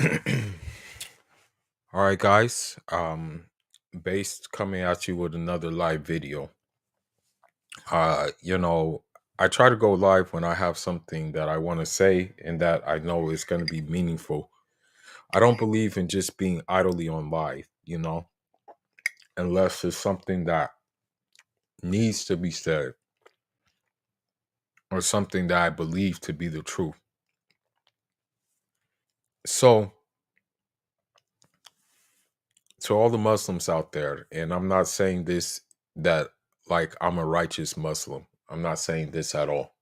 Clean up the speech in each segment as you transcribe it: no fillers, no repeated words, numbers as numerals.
All right, guys. Based coming at you with another live video. Uh, you know, I try to go live when I have something that I want to say and that I know is going to be meaningful. I don't believe in just being idly on live, unless it's something that needs to be said or something that I believe to be the truth. So, to all the Muslims out there, and I'm not saying this that like I'm a righteous Muslim. I'm not saying this at all.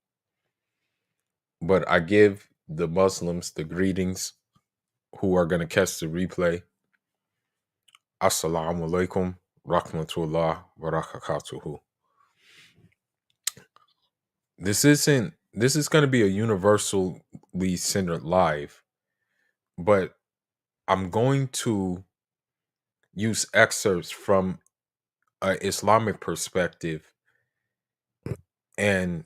But I give the Muslims the greetings who are going to catch the replay. Assalamu alaikum rahmatullah wa barakatuhu. This is going to be a universally centered live, but I'm going to use excerpts from an Islamic perspective and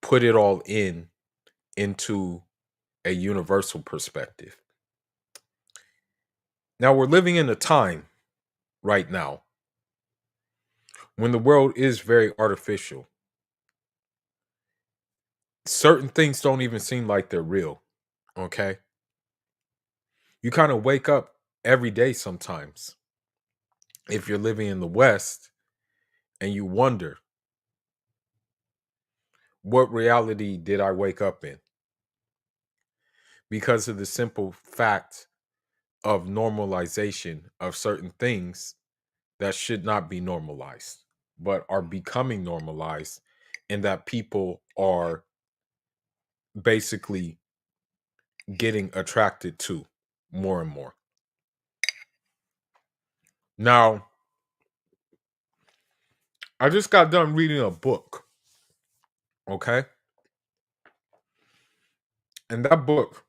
put it all into a universal perspective. Now we're living in a time right now when the world is very artificial. Certain things don't even seem like they're real. Okay. You kind of wake up every day sometimes if you're living in the West and you wonder, what reality did I wake up in? Because of the simple fact of normalization of certain things that should not be normalized, but are becoming normalized, and that people are basically getting attracted to more and more. Now, I just got done reading a book, okay? And that book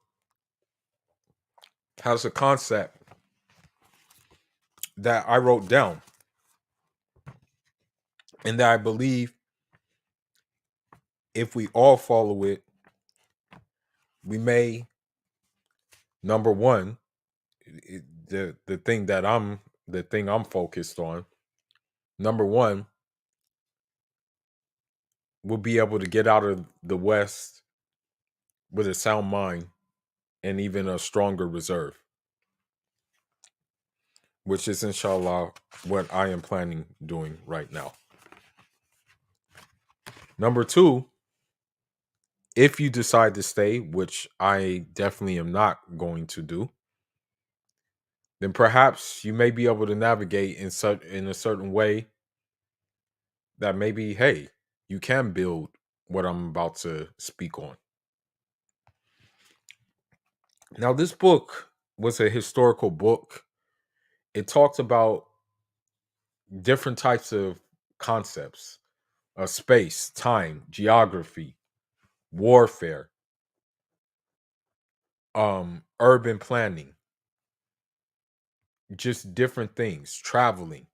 has a concept that I wrote down and that I believe if we all follow it, we may, number one, the thing that I'm focused on, number one, we'll be able to get out of the West with a sound mind and even a stronger reserve, which is inshallah what I am planning doing right now. Number two, if you decide to stay, which I definitely am not going to do, then perhaps you may be able to navigate in a certain way that maybe, hey, you can build what I'm about to speak on. Now, this book was a historical book. It talked about different types of concepts, space, time, geography, warfare, urban planning, just different things, traveling,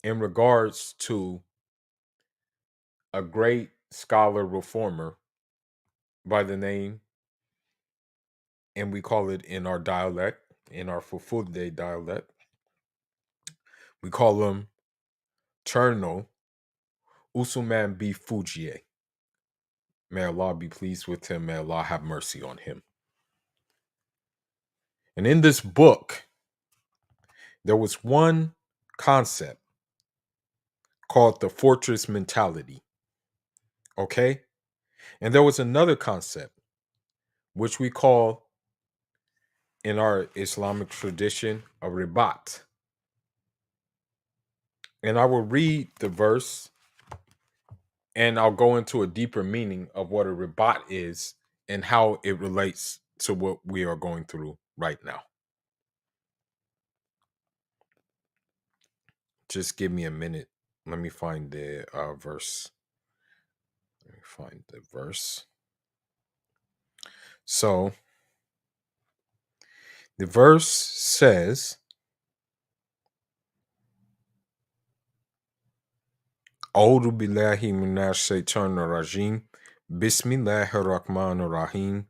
in regards to a great scholar reformer by the name, and we call it in our dialect, in our Fulfulde dialect, we call him Cherno Usuman B. Fujie. May Allah be pleased with him. May Allah have mercy on him. And in this book, there was one concept called the fortress mentality. Okay? And there was another concept, which we call in our Islamic tradition a ribat. And I will read the verse and I'll go into a deeper meaning of what a ribat is and how it relates to what we are going through right now. Just give me a minute. Let me find the verse. Let me find the verse. So the verse says, A'udhu billahi minash shaitanir rajim. Bismillahir rahmanir rahim.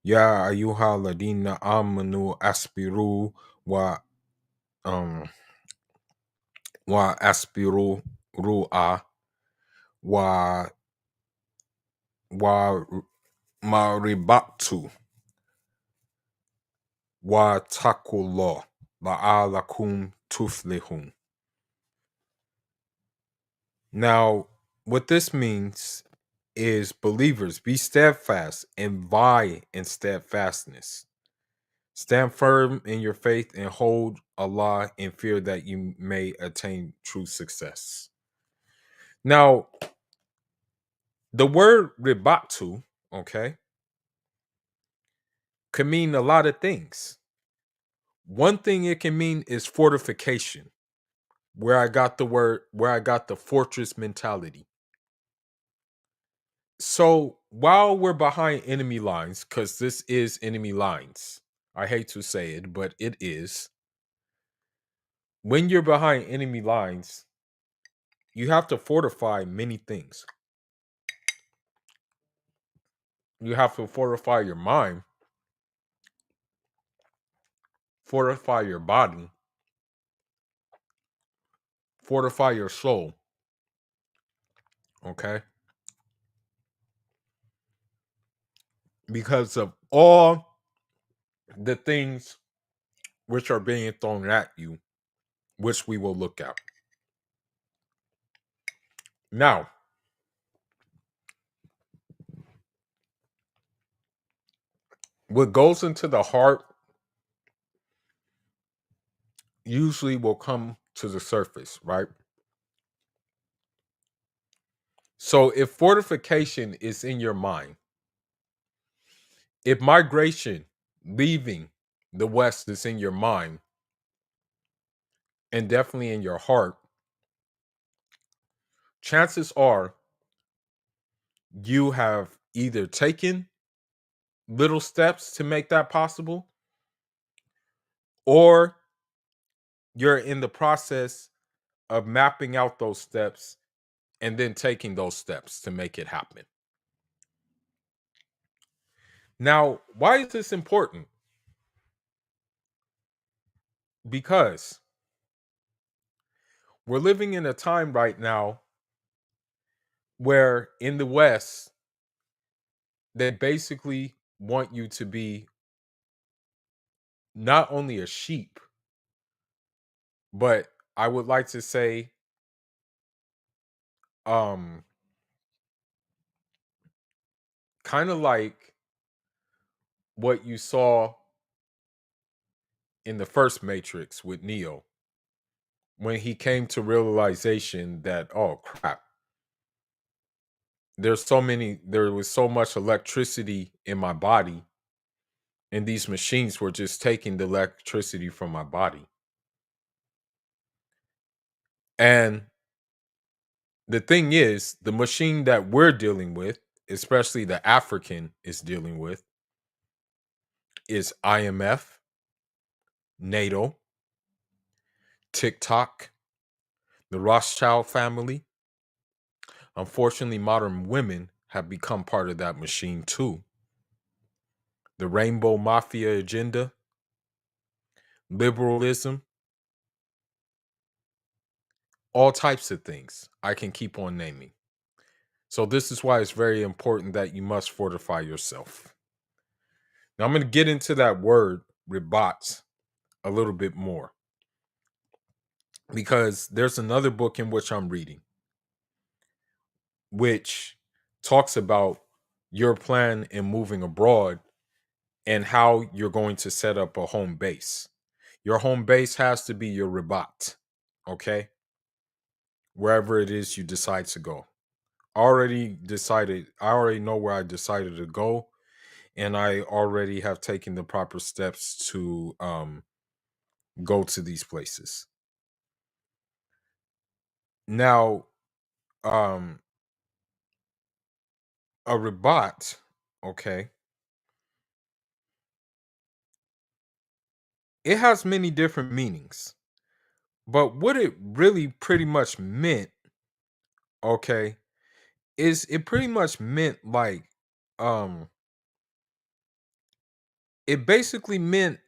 Ya ayuha ladina amanu aspiru wa um aspiru ru'a wa wa maribatu wa takullah la'alakum tuflihun. Now, what this means is believers be steadfast and vie in steadfastness. Stand firm in your faith and hold Allah in fear that you may attain true success. Now, the word ribatu, okay, can mean a lot of things. One thing it can mean is fortification, where I got the fortress mentality. So while we're behind enemy lines, because this is enemy lines, I hate to say it, but it is. When you're behind enemy lines, you have to fortify many things. You have to fortify your mind, fortify your body, fortify your soul. Okay. Because of all the things which are being thrown at you, which we will look at. Now, what goes into the heart usually will come to the surface, right? So if fortification is in your mind, if migration, leaving the West is in your mind, and definitely in your heart, chances are you have either taken little steps to make that possible, or you're in the process of mapping out those steps and then taking those steps to make it happen. Now, why is this important? Because we're living in a time right now where in the West, they basically want you to be not only a sheep, but I would like to say, um, kind of like what you saw in the first Matrix with Neo when he came to realization that, oh crap, there was so much electricity in my body, and these machines were just taking the electricity from my body. And the thing is, the machine that we're dealing with, especially the African is dealing with, is IMF, NATO, TikTok, the Rothschild family. Unfortunately, modern women have become part of that machine too. The rainbow mafia agenda, liberalism, all types of things I can keep on naming. So, this is why it's very important that you must fortify yourself. Now, I'm going to get into that word, ribat, a little bit more because there's another book in which I'm reading, which talks about your plan in moving abroad and how you're going to set up a home base. Your home base has to be your ribat, okay? Wherever it is you decide to go. I already know where I decided to go, and I already have taken the proper steps to go to these places. Now, um a ribat, okay, it has many different meanings. But what it really pretty much meant, okay, is it pretty much meant like um it basically meant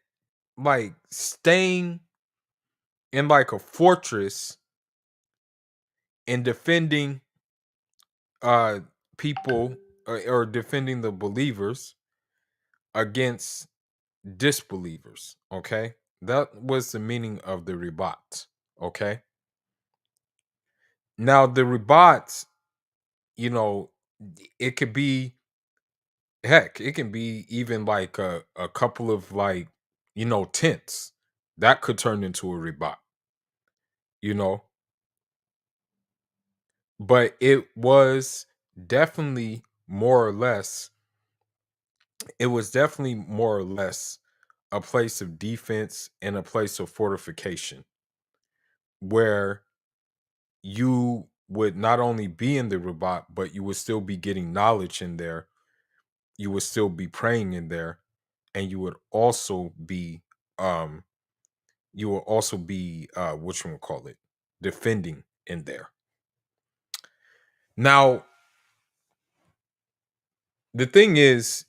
like staying in like a fortress and defending uh people, or defending the believers against disbelievers. Okay, that was the meaning of the ribat. Okay, now the ribat, you know, it could be, heck, it can be even like a couple of like, tents that could turn into a ribat, you know. But it was definitely more or less, it was definitely more or less a place of defense and a place of fortification, where you would not only be in the ribat, but you would still be getting knowledge in there. You would still be praying in there, and um you will also be what you would call it, defending in there. Now, the thing is,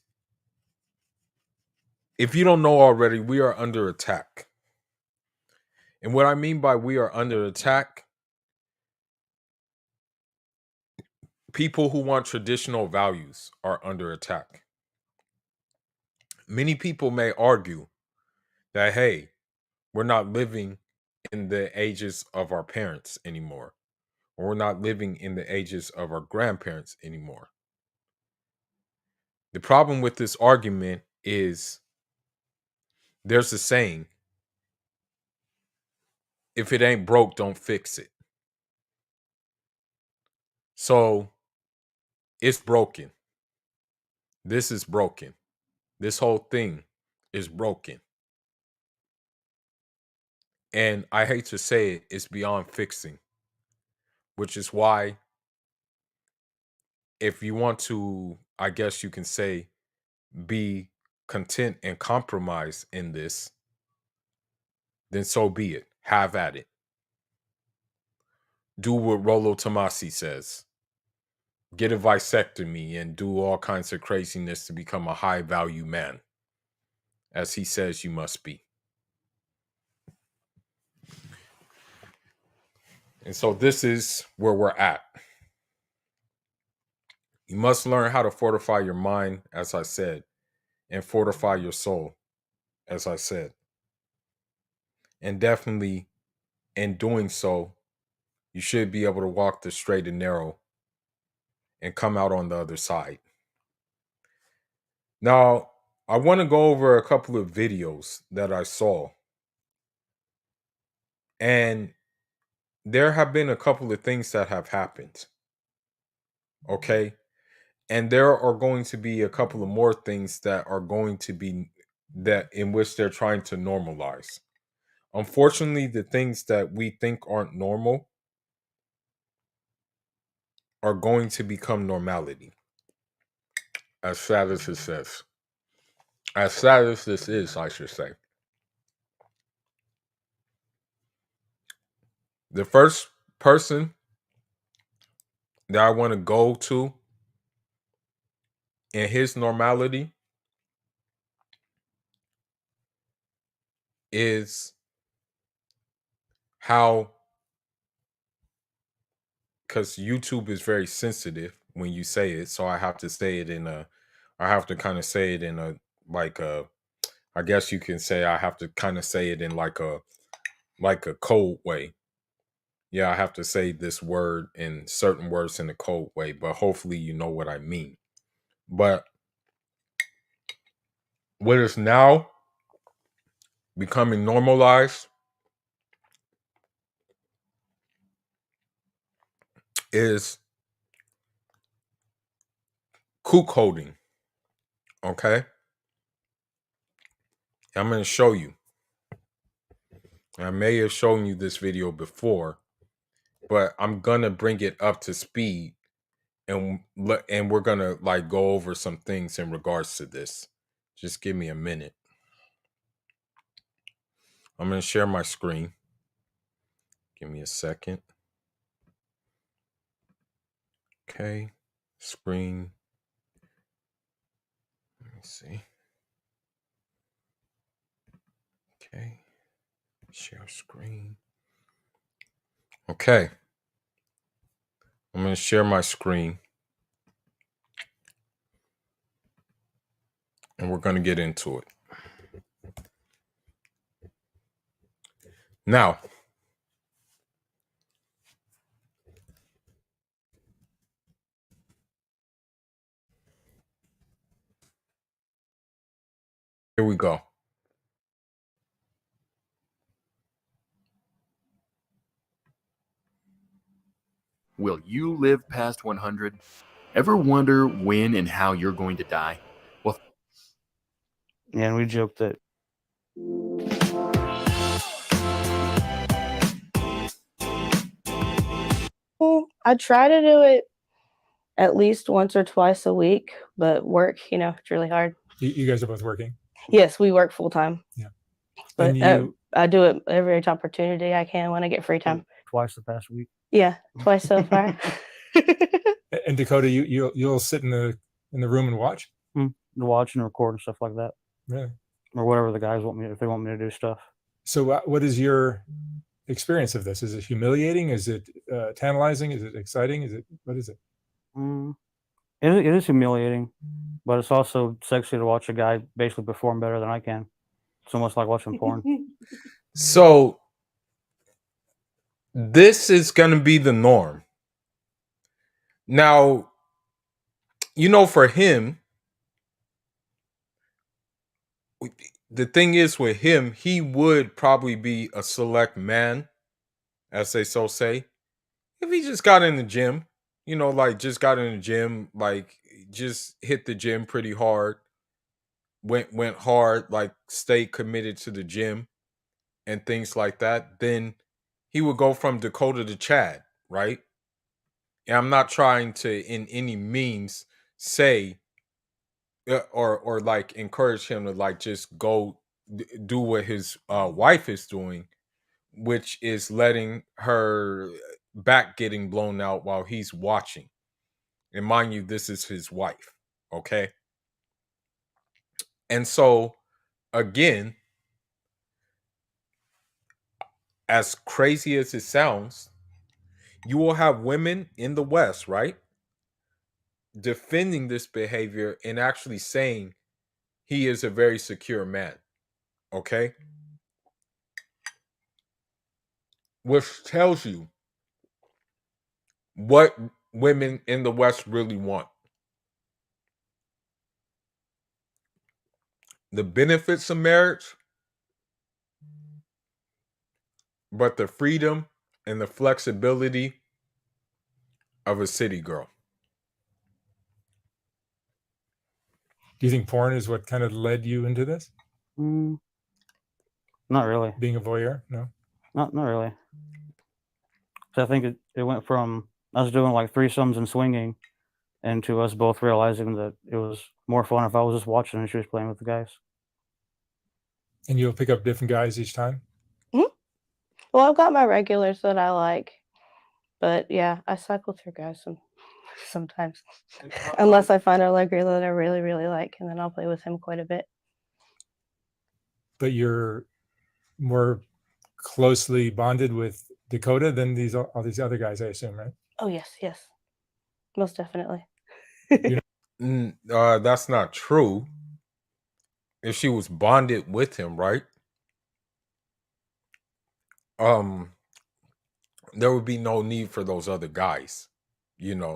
if you don't know already, we are under attack. And what I mean by we are under attack, people who want traditional values are under attack. Many people may argue that, hey, we're not living in the ages of our parents anymore, or we're not living in the ages of our grandparents anymore. The problem with this argument is, there's a saying, if it ain't broke, don't fix it. So it's broken. This is broken. This whole thing is broken. And I hate to say it, it's beyond fixing, which is why, if you want to, I guess you can say, be content and compromise in this, then so be it. Have at it. Do what Rollo Tomasi says. Get a vasectomy and do all kinds of craziness to become a high value man, as he says you must be. And so this is where we're at. You must learn how to fortify your mind, as I said, and fortify your soul, as I said. And definitely, in doing so, you should be able to walk the straight and narrow and come out on the other side. Now, I want to go over a couple of videos that I saw. And there have been a couple of things that have happened. Okay. And there are going to be a couple of more things that are going to be, that in which they're trying to normalize. Unfortunately, the things that we think aren't normal are going to become normality. As sad as this is. As sad as this is, I should say. The first person that I want to go to in his normality is how, because YouTube is very sensitive when you say it, so I have to say it in a, I have to kind of say it in a, like a, I guess you can say I have to kind of say it in like a code way. Yeah, I have to say this word in certain words in a code way, but hopefully you know what I mean. But what is now becoming normalized is kook holding. Okay, I'm going to show you. I may have shown you this video before, but I'm gonna bring it up to speed, and we're gonna like go over some things in regards to this. Just give me a minute. I'm gonna share my screen. Give me a second. Okay, screen. Let me see. Share screen. Okay. I'm going to share my screen. And we're going to get into it. Now, here we go. Will you live past 100? Ever wonder when and how you're going to die? Well, yeah, and we joked that I try to do it at least once or twice a week, but work, it's really hard. You guys are both working? Yes, we work full time. Yeah. But I do it every opportunity I can when I get free time. Twice the past week. Yeah, twice so far. And Dakota, you'll sit in the room and watch? Watch and record and stuff like that. Really? Or whatever the guys want me, if they want me to do stuff. So what is your experience of this? Is it humiliating? Is it tantalizing? Is it exciting? What is it? It is humiliating, but it's also sexy to watch a guy basically perform better than I can. It's almost like watching porn. So this is going to be the norm. Now, for him, the thing is with him, he would probably be a select man, as they so say, if he just got in the gym, just got in the gym, like just hit the gym pretty hard, went hard, like stayed committed to the gym and things like that, then he would go from Dakota to Chad, right? And I'm not trying to in any means say or like encourage him to like just go do what his wife is doing, which is letting her back getting blown out while he's watching. And mind you, this is his wife, okay? And so again, as crazy as it sounds, you will have women in the West, right, defending this behavior and actually saying he is a very secure man, okay? Which tells you what women in the West really want. The benefits of marriage, but the freedom and the flexibility of a city girl. Do you think porn is what kind of led you into this? Not really. Being a voyeur? No? Not really. So I think it went from us doing like threesomes and swinging and to us both realizing that it was more fun if I was just watching and she was playing with the guys. And you'll pick up different guys each time? Mm-hmm. Well, I've got my regulars that I like. But yeah, I cycle through guys sometimes. Unless I find a regular that I really, really like, and then I'll play with him quite a bit. But you're more closely bonded with Dakota than all these other guys, I assume, right? Oh, yes. Most definitely. That's not true. If she was bonded with him, right? There would be no need for those other guys, there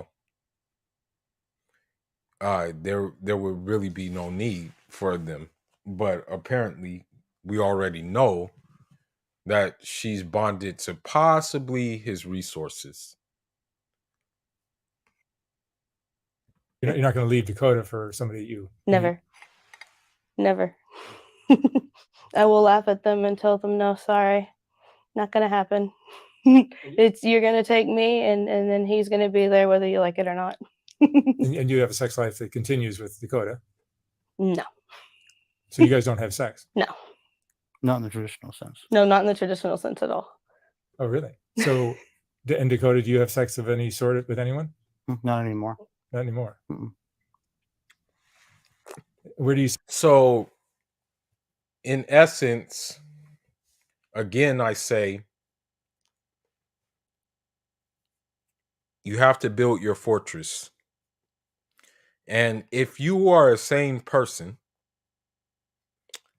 would really be no need for them. But apparently we already know that she's bonded to possibly his resources. You're not going to leave Dakota for somebody you... Never. I will laugh at them and tell them, no, sorry, not going to happen. You're going to take me and then he's going to be there whether you like it or not. And you have a sex life that continues with Dakota? No. So you guys don't have sex? No. Not in the traditional sense. No, not in the traditional sense at all. Oh, really? So, in Dakota, do you have sex of any sort with anyone? Not anymore. Not anymore. Mm-mm. Where do you... So, in essence, again, I say you have to build your fortress. And if you are a sane person,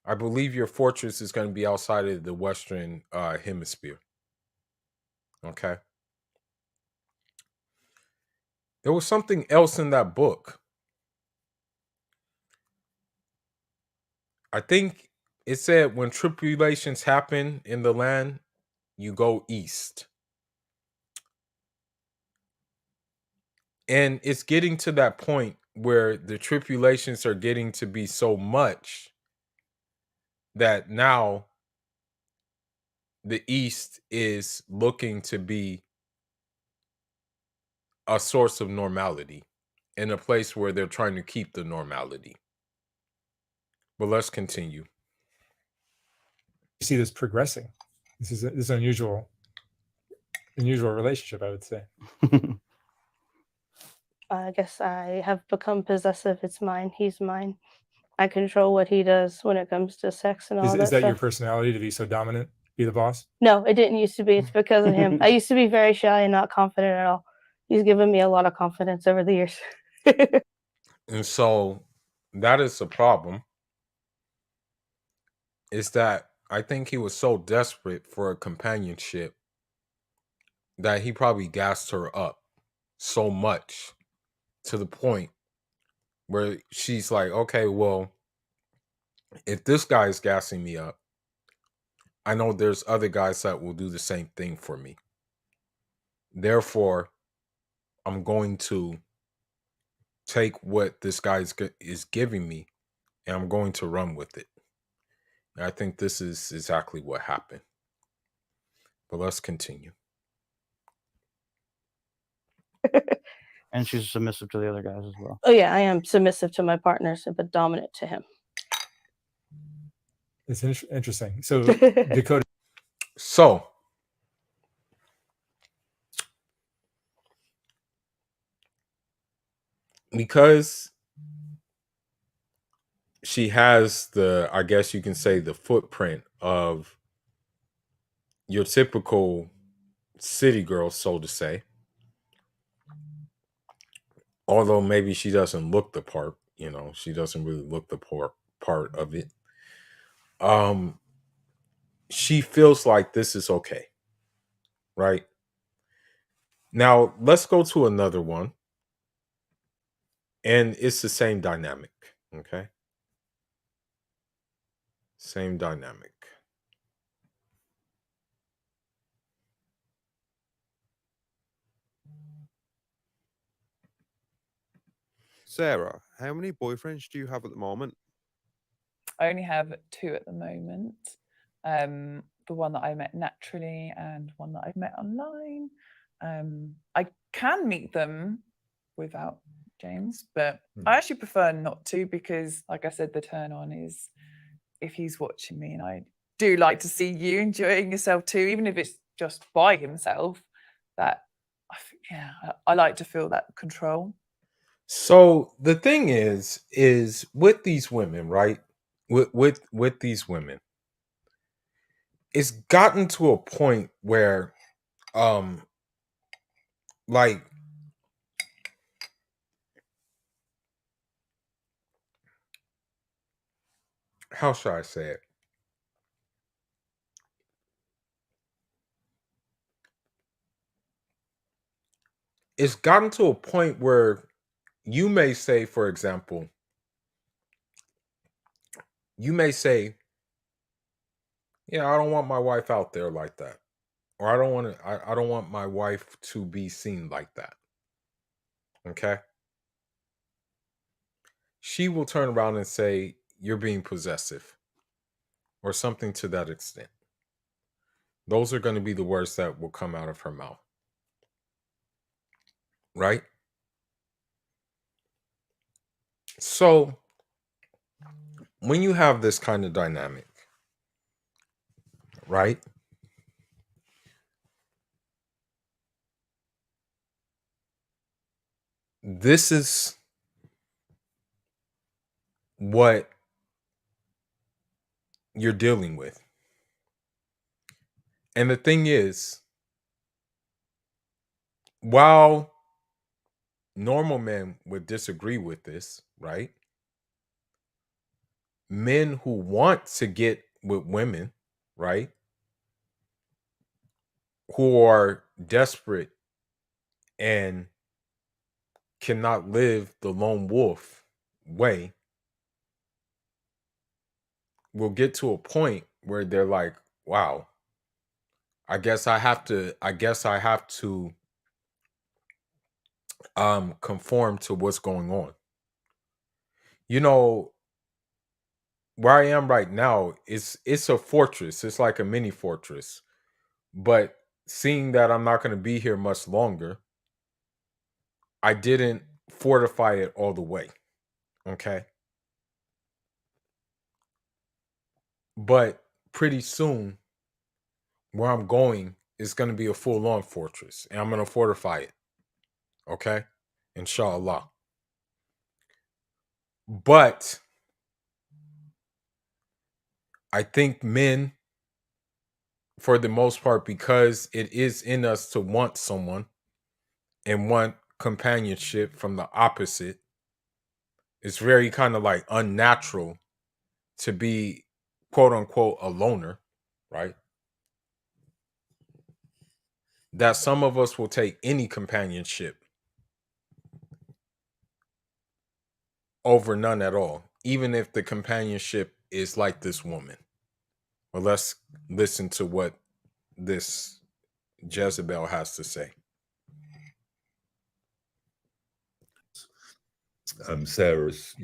I believe your fortress is going to be outside of the Western hemisphere. Okay. There was something else in that book. I think it said when tribulations happen in the land, you go east. And it's getting to that point where the tribulations are getting to be so much that now the East is looking to be a source of normality in a place where they're trying to keep the normality. But let's continue. You see this progressing. This is unusual relationship, I would say. I guess I have become possessive. It's mine. He's mine. I control what he does when it comes to sex and all Is that your stuff. personality, to be so dominant, be the boss? No, it didn't used to be. It's because of him. I used to be very shy and not confident at all. He's given me a lot of confidence over the years. And so that is the problem. Is that I think he was so desperate for a companionship that he probably gassed her up so much to the point where she's like, okay, well, if this guy is gassing me up, I know there's other guys that will do the same thing for me. Therefore, I'm going to take what this guy is giving me and I'm going to run with it. And I think this is exactly what happened. But let's continue. And she's submissive to the other guys as well. Oh yeah, I am submissive to my partners, but dominant to him. It's interesting. So Dakota. So because she has I guess you can say, the footprint of your typical city girl, so to say. Although maybe she doesn't look the part, she doesn't really look the part of it. She feels like this is okay. Right? Now, let's go to another one. And it's the same dynamic. Okay? Same dynamic. Sarah, how many boyfriends do you have at the moment? I only have 2 at the moment. The one that I met naturally and one that I've met online. I can meet them without James, but I actually prefer not to because, like I said, the turn on is if he's watching me, and I do like to see you enjoying yourself too, even if it's just by himself. That, I like to feel that control. So the thing is with these women, right? With these women, it's gotten to a point where, like, how should I say it? It's gotten to a point where you may say, for example, yeah, I don't want my wife out there like that. Or I don't want my wife to be seen like that. Okay? She will turn around and say, you're being possessive. Or something to that extent. Those are going to be the words that will come out of her mouth. Right? So, when you have this kind of dynamic, right? This is what you're dealing with. And the thing is, while normal men would disagree with this, right? Men who want to get with women, right? Who are desperate and cannot live the lone wolf way will get to a point where they're like, wow, I guess I have to conform to what's going on. You know, where I am right now, it's a fortress. It's like a mini fortress. But seeing that I'm not going to be here much longer, I didn't fortify it all the way. Okay. But pretty soon, where I'm going is going to be a full on fortress, and I'm going to fortify it. Okay. Inshallah. But I think men, for the most part, because it is in us to want someone and want companionship from the opposite, it's very kind of like unnatural to be quote unquote a loner, right? That some of us will take any companionship over none at all, even if the companionship is like this woman. Well, let's listen to what this Jezebel has to say. Sarah's,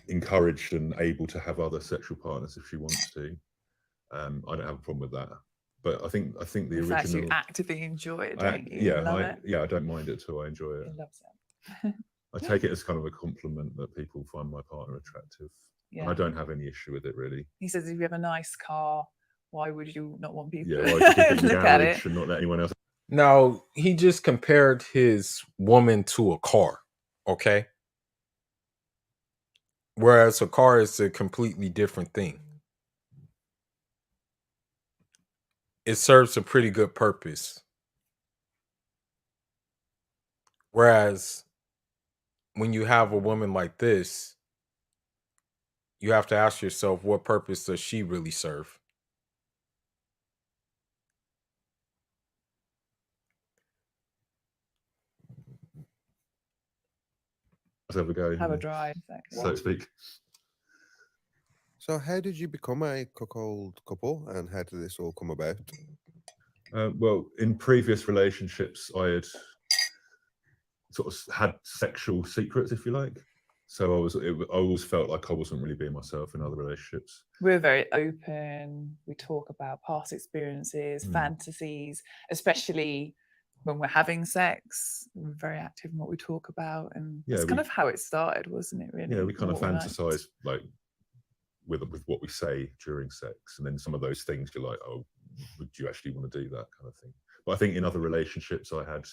encouraged and able to have other sexual partners if she wants to. I don't have a problem with that. But I think the In fact, you original. actively enjoy it, don't you? Love it. I don't mind it too. I enjoy it. He loves it. I take it as kind of a compliment that people find my partner attractive. And Yeah. I don't have any issue with it really. He says, if you have a nice car, why would you not want people Yeah, to well, I could keep it in the look at garage it? and not let anyone else. Now, he just compared his woman to a car, okay? Whereas a car is a completely different thing. It serves a pretty good purpose. Whereas when you have a woman like this, you have to ask yourself, what purpose does she really serve? Let's have a go. Have a drive. So to speak. So, how did you become a cuckold couple, and how did this all come about? Well, in previous relationships, I had sort of had sexual secrets, if you like. So I always felt like I wasn't really being myself in other relationships. We're very open. We talk about past experiences, fantasies, especially when we're having sex. We're very active in what we talk about, and it's kind of how it started, wasn't it? Really? Yeah, we kind of What we fantasize like with what we say during sex, and then some of those things you're like, oh, would you actually want to do that kind of thing? But I think in other relationships, I had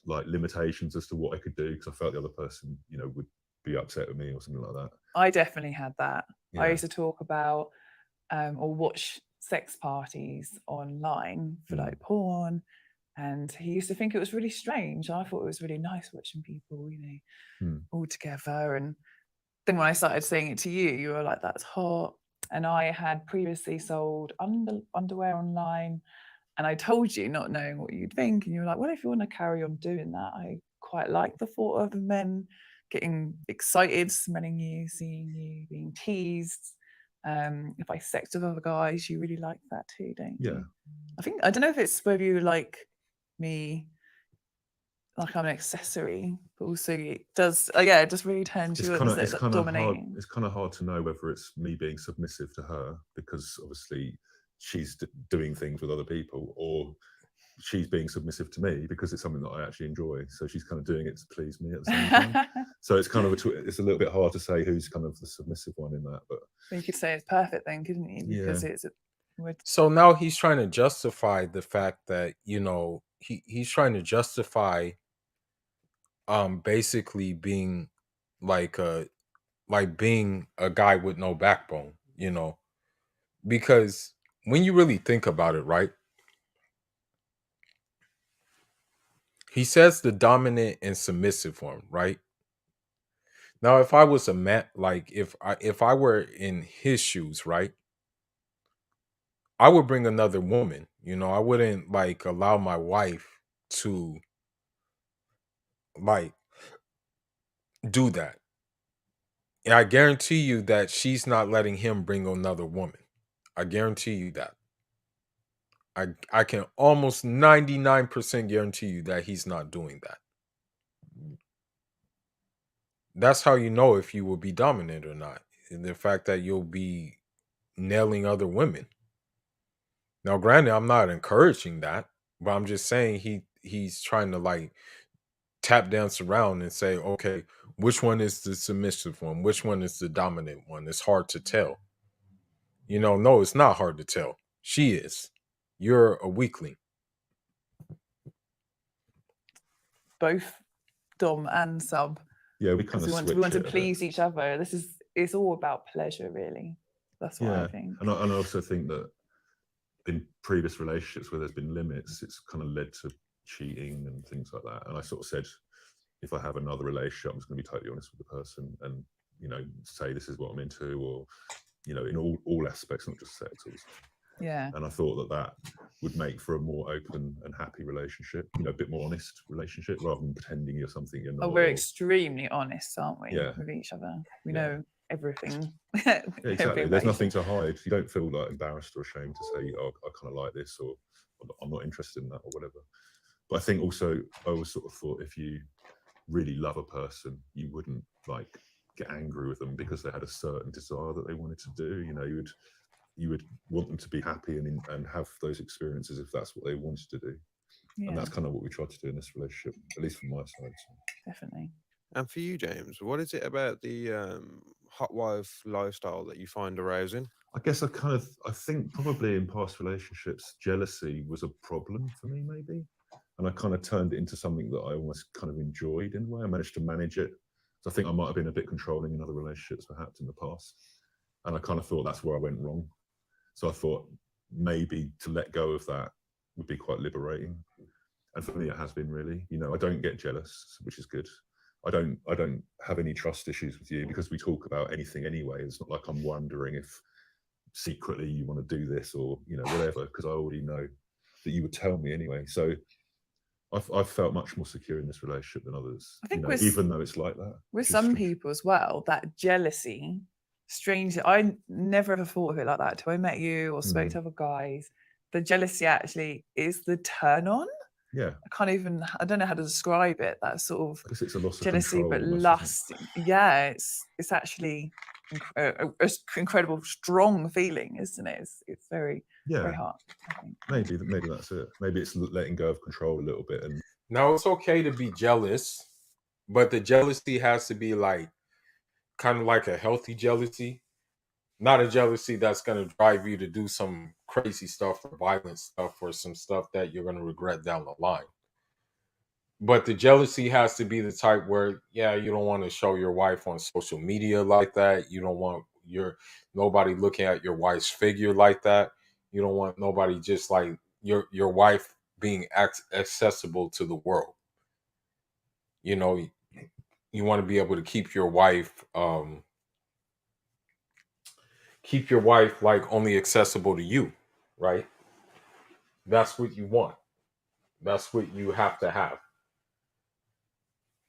like limitations as to what I could do because I felt the other person, would be upset with me or something like that. I definitely had that. Yeah. I used to talk about or watch sex parties online for like porn, and he used to think it was really strange. I thought it was really nice watching people, all together. And then when I started saying it to you, you were like, that's hot. And I had previously sold underwear online, and I told you, not knowing what you'd think, and you were like, well, if you want to carry on doing that, I quite like the thought of men getting excited, smelling you, seeing you, being teased. If I sex with other guys, you really like that too, don't you? Yeah. I don't know if it's whether you like me like I'm an accessory, but also it does it just really turns you on. It's kind of hard. Dominating. It's kind of hard to know whether it's me being submissive to her because obviously she's doing things with other people, or she's being submissive to me because it's something that I actually enjoy. So she's kind of doing it to please me at the same time. So it's kind of it's a little bit hard to say who's kind of the submissive one in that. But you could say it's perfect then, couldn't you? Because it's so now he's trying to justify the fact that he's trying to justify basically being like being a guy with no backbone, because when you really think about it, right? He says the dominant and submissive form, right? Now, if I was a man, like if I were in his shoes, right, I would bring another woman. You know, I wouldn't like allow my wife to like do that. And I guarantee you that she's not letting him bring another woman. I guarantee you that. I can almost 99% guarantee you that he's not doing that. That's how you know if you will be dominant or not. The fact that you'll be nailing other women. Now, granted, I'm not encouraging that, but I'm just saying he's trying to like tap dance around and say, okay, which one is the submissive one? Which one is the dominant one? It's hard to tell. You know, no, it's not hard to tell. She is. You're a weakling. Both dom and sub. Yeah, we kind Because of we want to switch it a bit. please each other. It's all about pleasure, really. That's what I Yeah, think. and I also think that in previous relationships where there's been limits, it's kind of led to cheating and things like that. And I sort of said, if I have another relationship, I'm just going to be totally honest with the person and, you know, say this is what I'm into, or, you know, in all aspects, not just sex. Yeah. And I thought that that would make for a more open and happy relationship, you know, a bit more honest relationship rather than pretending you're something you're not. Oh, we're extremely honest, aren't we? Yeah. With each other. We Yeah. know everything. Yeah, exactly. There's everybody. nothing to hide. You don't feel like embarrassed or ashamed to say, oh, I kind of like this, or I'm not interested in that, or whatever. But I think also, I always sort of thought if you really love a person, you wouldn't like get angry with them because they had a certain desire that they wanted to do. You know, you would want them to be happy and have those experiences if that's what they wanted to do. Yeah, And that's kind of what we tried to do in this relationship, at least from my side. So. definitely. And for you, James, what is it about the hot wife lifestyle that you find arousing? I guess I think probably in past relationships, jealousy was a problem for me, maybe. And I kind of turned it into something that I almost kind of enjoyed in a way. I managed to manage it. So I think I might have been a bit controlling in other relationships, perhaps in the past. And I kind of thought that's where I went wrong. So I thought maybe to let go of that would be quite liberating. And for me, it has been really. You know, I don't get jealous, which is good. I don't have any trust issues with you because we talk about anything anyway. It's not like I'm wondering if secretly you want to do this or, you know, whatever, because I already know that you would tell me anyway. So I've felt much more secure in this relationship than others. I think you know, even though it's like that. With some people as well, that jealousy, strangely, I never ever thought of it like that until I met you or spoke to other guys. The jealousy actually is the turn on. Yeah. I don't know how to describe it. That sort of because it's a loss of jealousy, control, but almost, lust. Yeah, it's actually an incredible, strong feeling, isn't it? It's very, very hard. I think. Maybe that's it. Maybe it's letting go of control a little bit. And now it's okay to be jealous, but the jealousy has to be like kind of like a healthy jealousy, not a jealousy that's going to drive you to do some crazy stuff or violent stuff or some stuff that you're going to regret down the line. But the jealousy has to be the type where, yeah, you don't want to show your wife on social media like that. You don't want nobody looking at your wife's figure like that. You don't want nobody just like your wife being accessible to the world. You know, you want to be able to keep your wife like only accessible to you, right? That's what you want. That's what you have to have.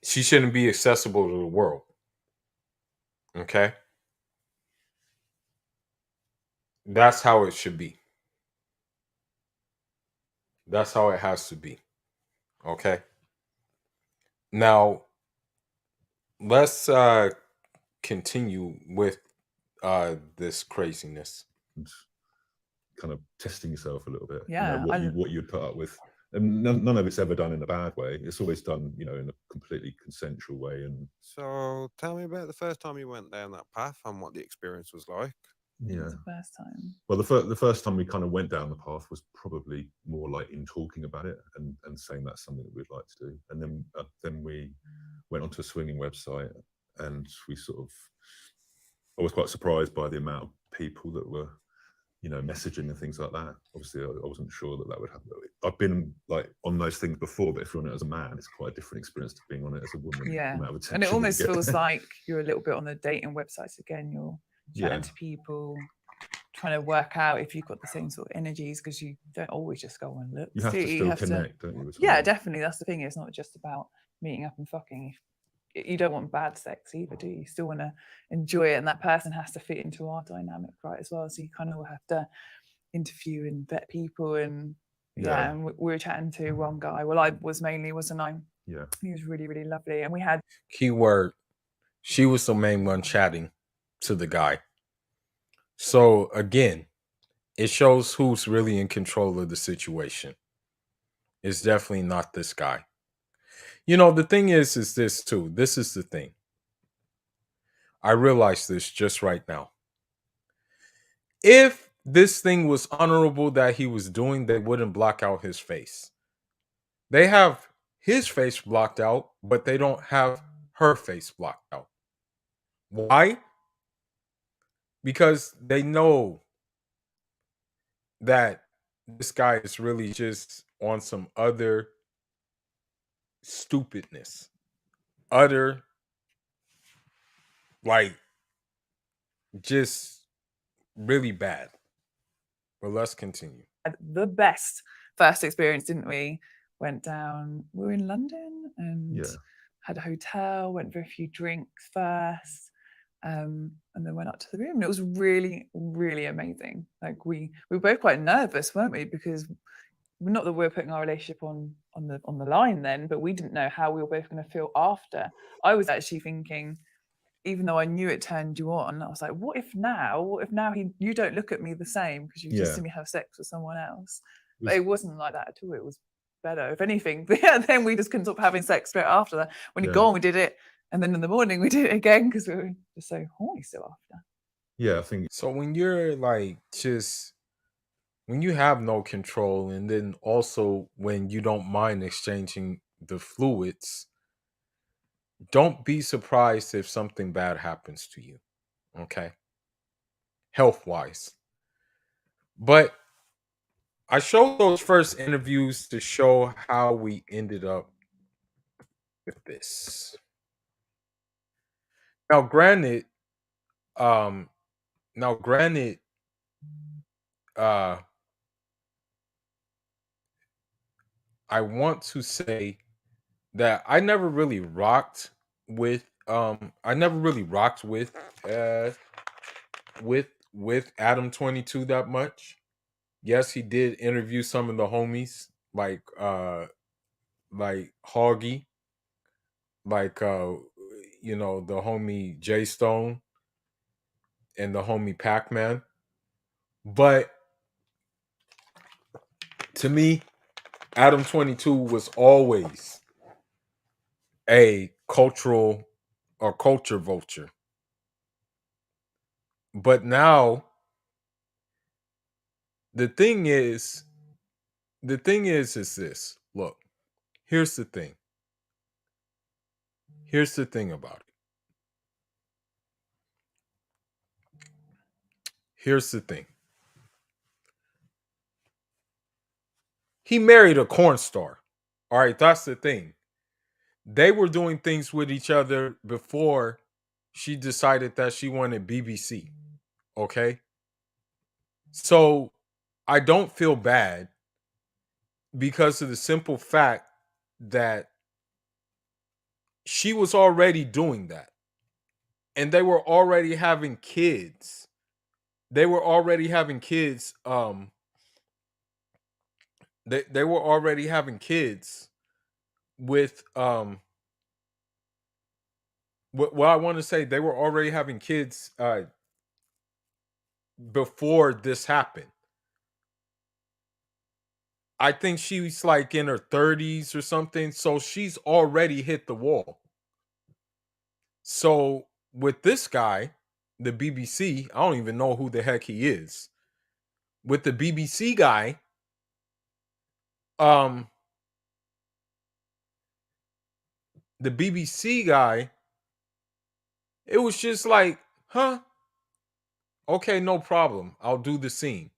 She shouldn't be accessible to the world. Okay? That's how it should be. That's how it has to be. Okay? Now, let's continue with this craziness. Kind of testing yourself a little bit. Yeah, you know, what you'd put up with. And none of it's ever done in a bad way. It's always done, you know, in a completely consensual way. And so tell me about the first time you went down that path and what the experience was like. Yeah. The first time. Well, the first time we kind of went down the path was probably more like in talking about it and saying that's something that we'd like to do. And then we went onto a swinging website and we sort of, I was quite surprised by the amount of people that were messaging and things like that. Obviously, I wasn't sure that would happen. I've been like on those things before, but if you're on it as a man, it's quite a different experience to being on it as a woman. Yeah, the amount of and it attention that you almost get. feels like you're a little bit on the dating websites again. You're chatting Yeah. to people, trying to work out if you've got the same sort of energies, because you don't always just go and look. You have to still connect, don't you? Yeah, definitely. That's the thing. It's not just about meeting up and fucking. You don't want bad sex either, do you? You still want to enjoy it, and that person has to fit into our dynamic, right, as well. So you kind of have to interview and vet people, and and we were chatting to one guy. Well, I was mainly, wasn't I? Yeah. He was really, really lovely, and we had keyword. She was the main one chatting to the guy. So again, it shows who's really in control of the situation. It's definitely not this guy. The thing is this too. This is the thing. I realize this just right now. If this thing was honorable that he was doing, they wouldn't block out his face. They have his face blocked out, but they don't have her face blocked out. Why? Because they know that this guy is really just on some other stupidness. Utter, like, just really bad. But let's continue. the best first experience, didn't we? Went down, we were in London and had a hotel, went for a few drinks first, and then went up to the room. And it was really, really amazing. Like we were both quite nervous, weren't we? Because not that we're putting our relationship on the line then, but we didn't know how we were both going to feel after. I was actually thinking, even though I knew it turned you on, I was like, what if now you don't look at me the same because you just see me have sex with someone else? But it wasn't like that at all. It was better. If anything, then we just couldn't stop having sex straight after that. When you're gone, we did it. And then in the morning, we did it again because we were just so horny still after. Yeah, I think so. When you're like when you have no control, and then also when you don't mind exchanging the fluids, don't be surprised if something bad happens to you. Okay. Health wise. But I showed those first interviews to show how we ended up with this. Now, granted, uh, I want to say that I never really rocked with with Adam 22 that much. Yes, he did interview some of the homies like Hoggy, like the homie J Stone and the homie Pac-Man. But to me, Adam 22 was always a culture vulture. But now the thing is this. Look, here's the thing. Here's the thing about it. Here's the thing. He married a corn star. All right, that's the thing. They were doing things with each other before she decided that she wanted BBC. Okay? So I don't feel bad because of the simple fact that she was already doing that. And they were already having kids. They were already having kids. They were already having kids with what I want to say, they were already having kids before this happened. I think she's like in her 30s or something, so she's already hit the wall. So with this guy, the BBC, I don't even know who the heck he is. With the BBC guy, the BBC guy, it was just like, huh? Okay, no problem. I'll do the scene.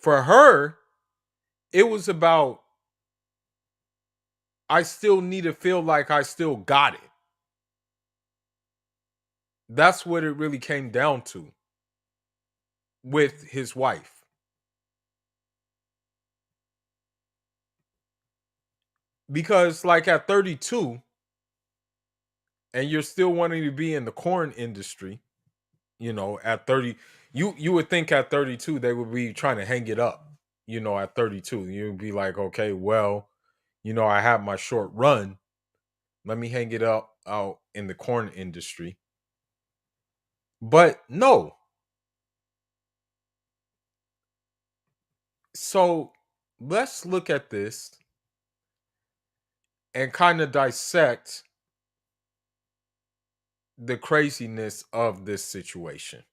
For her, it was about, I still need to feel like I still got it. That's what it really came down to with his wife. Because like at 32, and you're still wanting to be in the corn industry, you know, at 30, you would think at 32 they would be trying to hang it up, you know, at 32. You'd be like, okay, well, you know, I have my short run. Let me hang it up out in the corn industry. But no. So let's look at this and kind of dissect the craziness of this situation.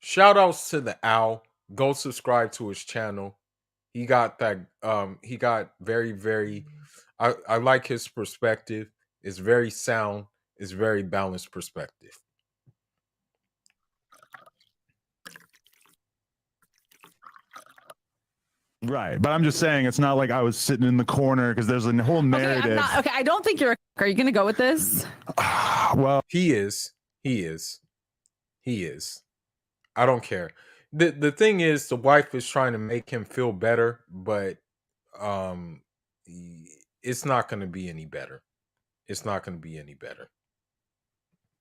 Shout outs to the Owl. Go subscribe to his channel. He got that he got very I like his perspective. It's very sound, it's very balanced perspective. Right, but I'm just saying it's not like I was sitting in the corner because there's a whole narrative. Okay, I don't think you're. Are you going to go with this? Well, he is. I don't care. The thing is, the wife is trying to make him feel better, but it's not going to be any better. It's not going to be any better.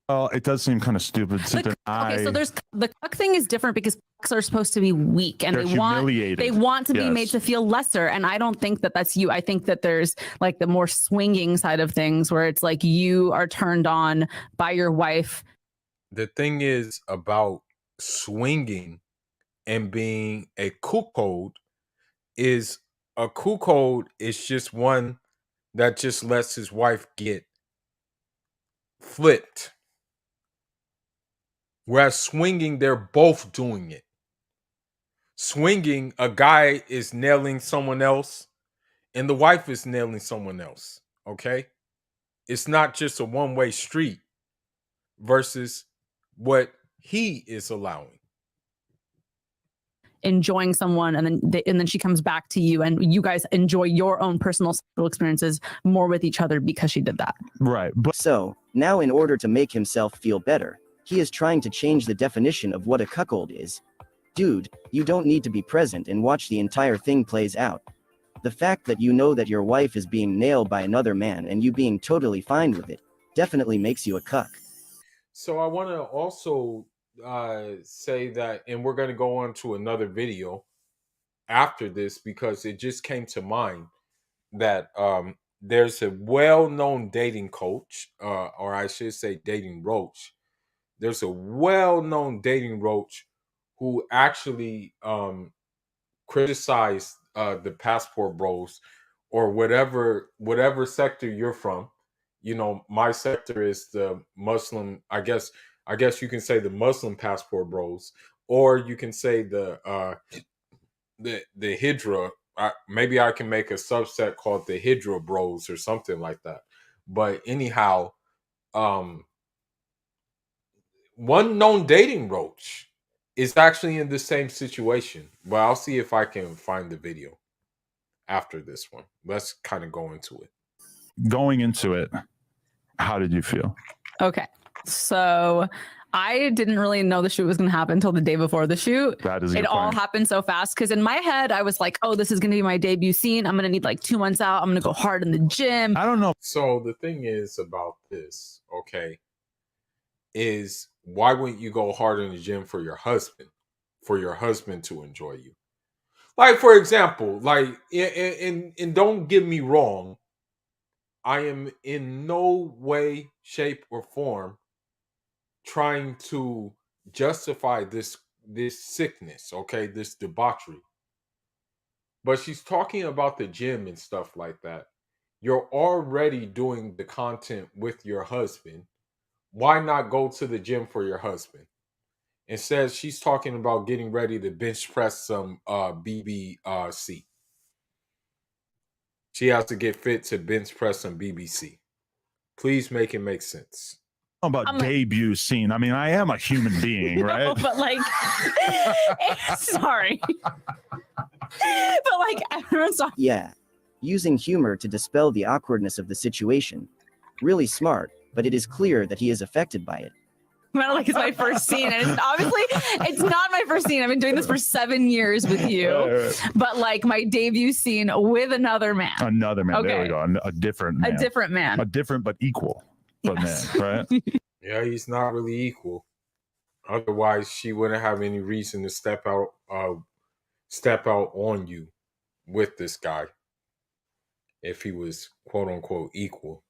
Well, it does seem kind of stupid to deny. Okay, so there's the cuck thing is different because cucks are supposed to be weak and They're they want to be made Yes. to feel lesser. And I don't think that that's you. I think that there's like the more swinging side of things where it's like you are turned on by your wife. The thing is about swinging and being a cuckold is a cuckold is just one that just lets his wife get flipped. Whereas swinging, they're both doing it. Swinging, a guy is nailing someone else and the wife is nailing someone else. Okay? It's not just a one-way street versus what he is allowing. Enjoying someone and then she comes back to you and you guys enjoy your own personal sexual experiences more with each other because she did that. Right. But So, now in order to make himself feel better, he is trying to change the definition of what a cuckold is. Dude, you don't need to be present and watch the entire thing plays out. The fact that you know that your wife is being nailed by another man and you being totally fine with it definitely makes you a cuck. So I want to also say that, and we're going to go on to another video after this because it just came to mind that there's a well-known dating coach, or I should say dating roach. There's a well-known dating roach who actually criticized the passport bros or whatever sector you're from. You know, my sector is the Muslim. I guess you can say the Muslim passport bros, or you can say the Hydra. Maybe I can make a subset called the Hydra bros or something like that. But anyhow, one known dating roach is actually in the same situation. But I'll see if I can find the video after this one. Let's kind of go into it. going into it, how did you feel? Okay. So I didn't really know the shoot was going to happen until the day before the shoot. That is a It good all point. happened so fast because in my head, I was like, oh, this is going to be my debut scene. I'm going to need like 2 months out. I'm going to go hard in the gym. I don't know. So the thing is about this, okay, is why wouldn't you go hard in the gym for your husband to enjoy you? Like, for example, like, and don't get me wrong, I am in no way, shape, or form trying to justify this sickness, okay, this debauchery. But she's talking about the gym and stuff like that. You're already doing the content with your husband. Why not go to the gym for your husband? Instead, she's talking about getting ready to bench press some BBC. She has to get fit to bench press some BBC. Please make it make sense. About debut scene. I mean, I am a human being, right? No, but like, sorry. but like everyone's talking. Yeah. Using humor to dispel the awkwardness of the situation. Really smart, but it is clear that he is affected by it. Like it's my first scene, and obviously it's not my first scene. I've been doing this for 7 years with you, Right. but like my debut scene with another man. Another man. There we Okay. go. A different man. A different man. A different but equal but Yes. man, right? Yeah, he's not really equal. Otherwise, she wouldn't have any reason to step out on you with this guy if he was quote unquote equal.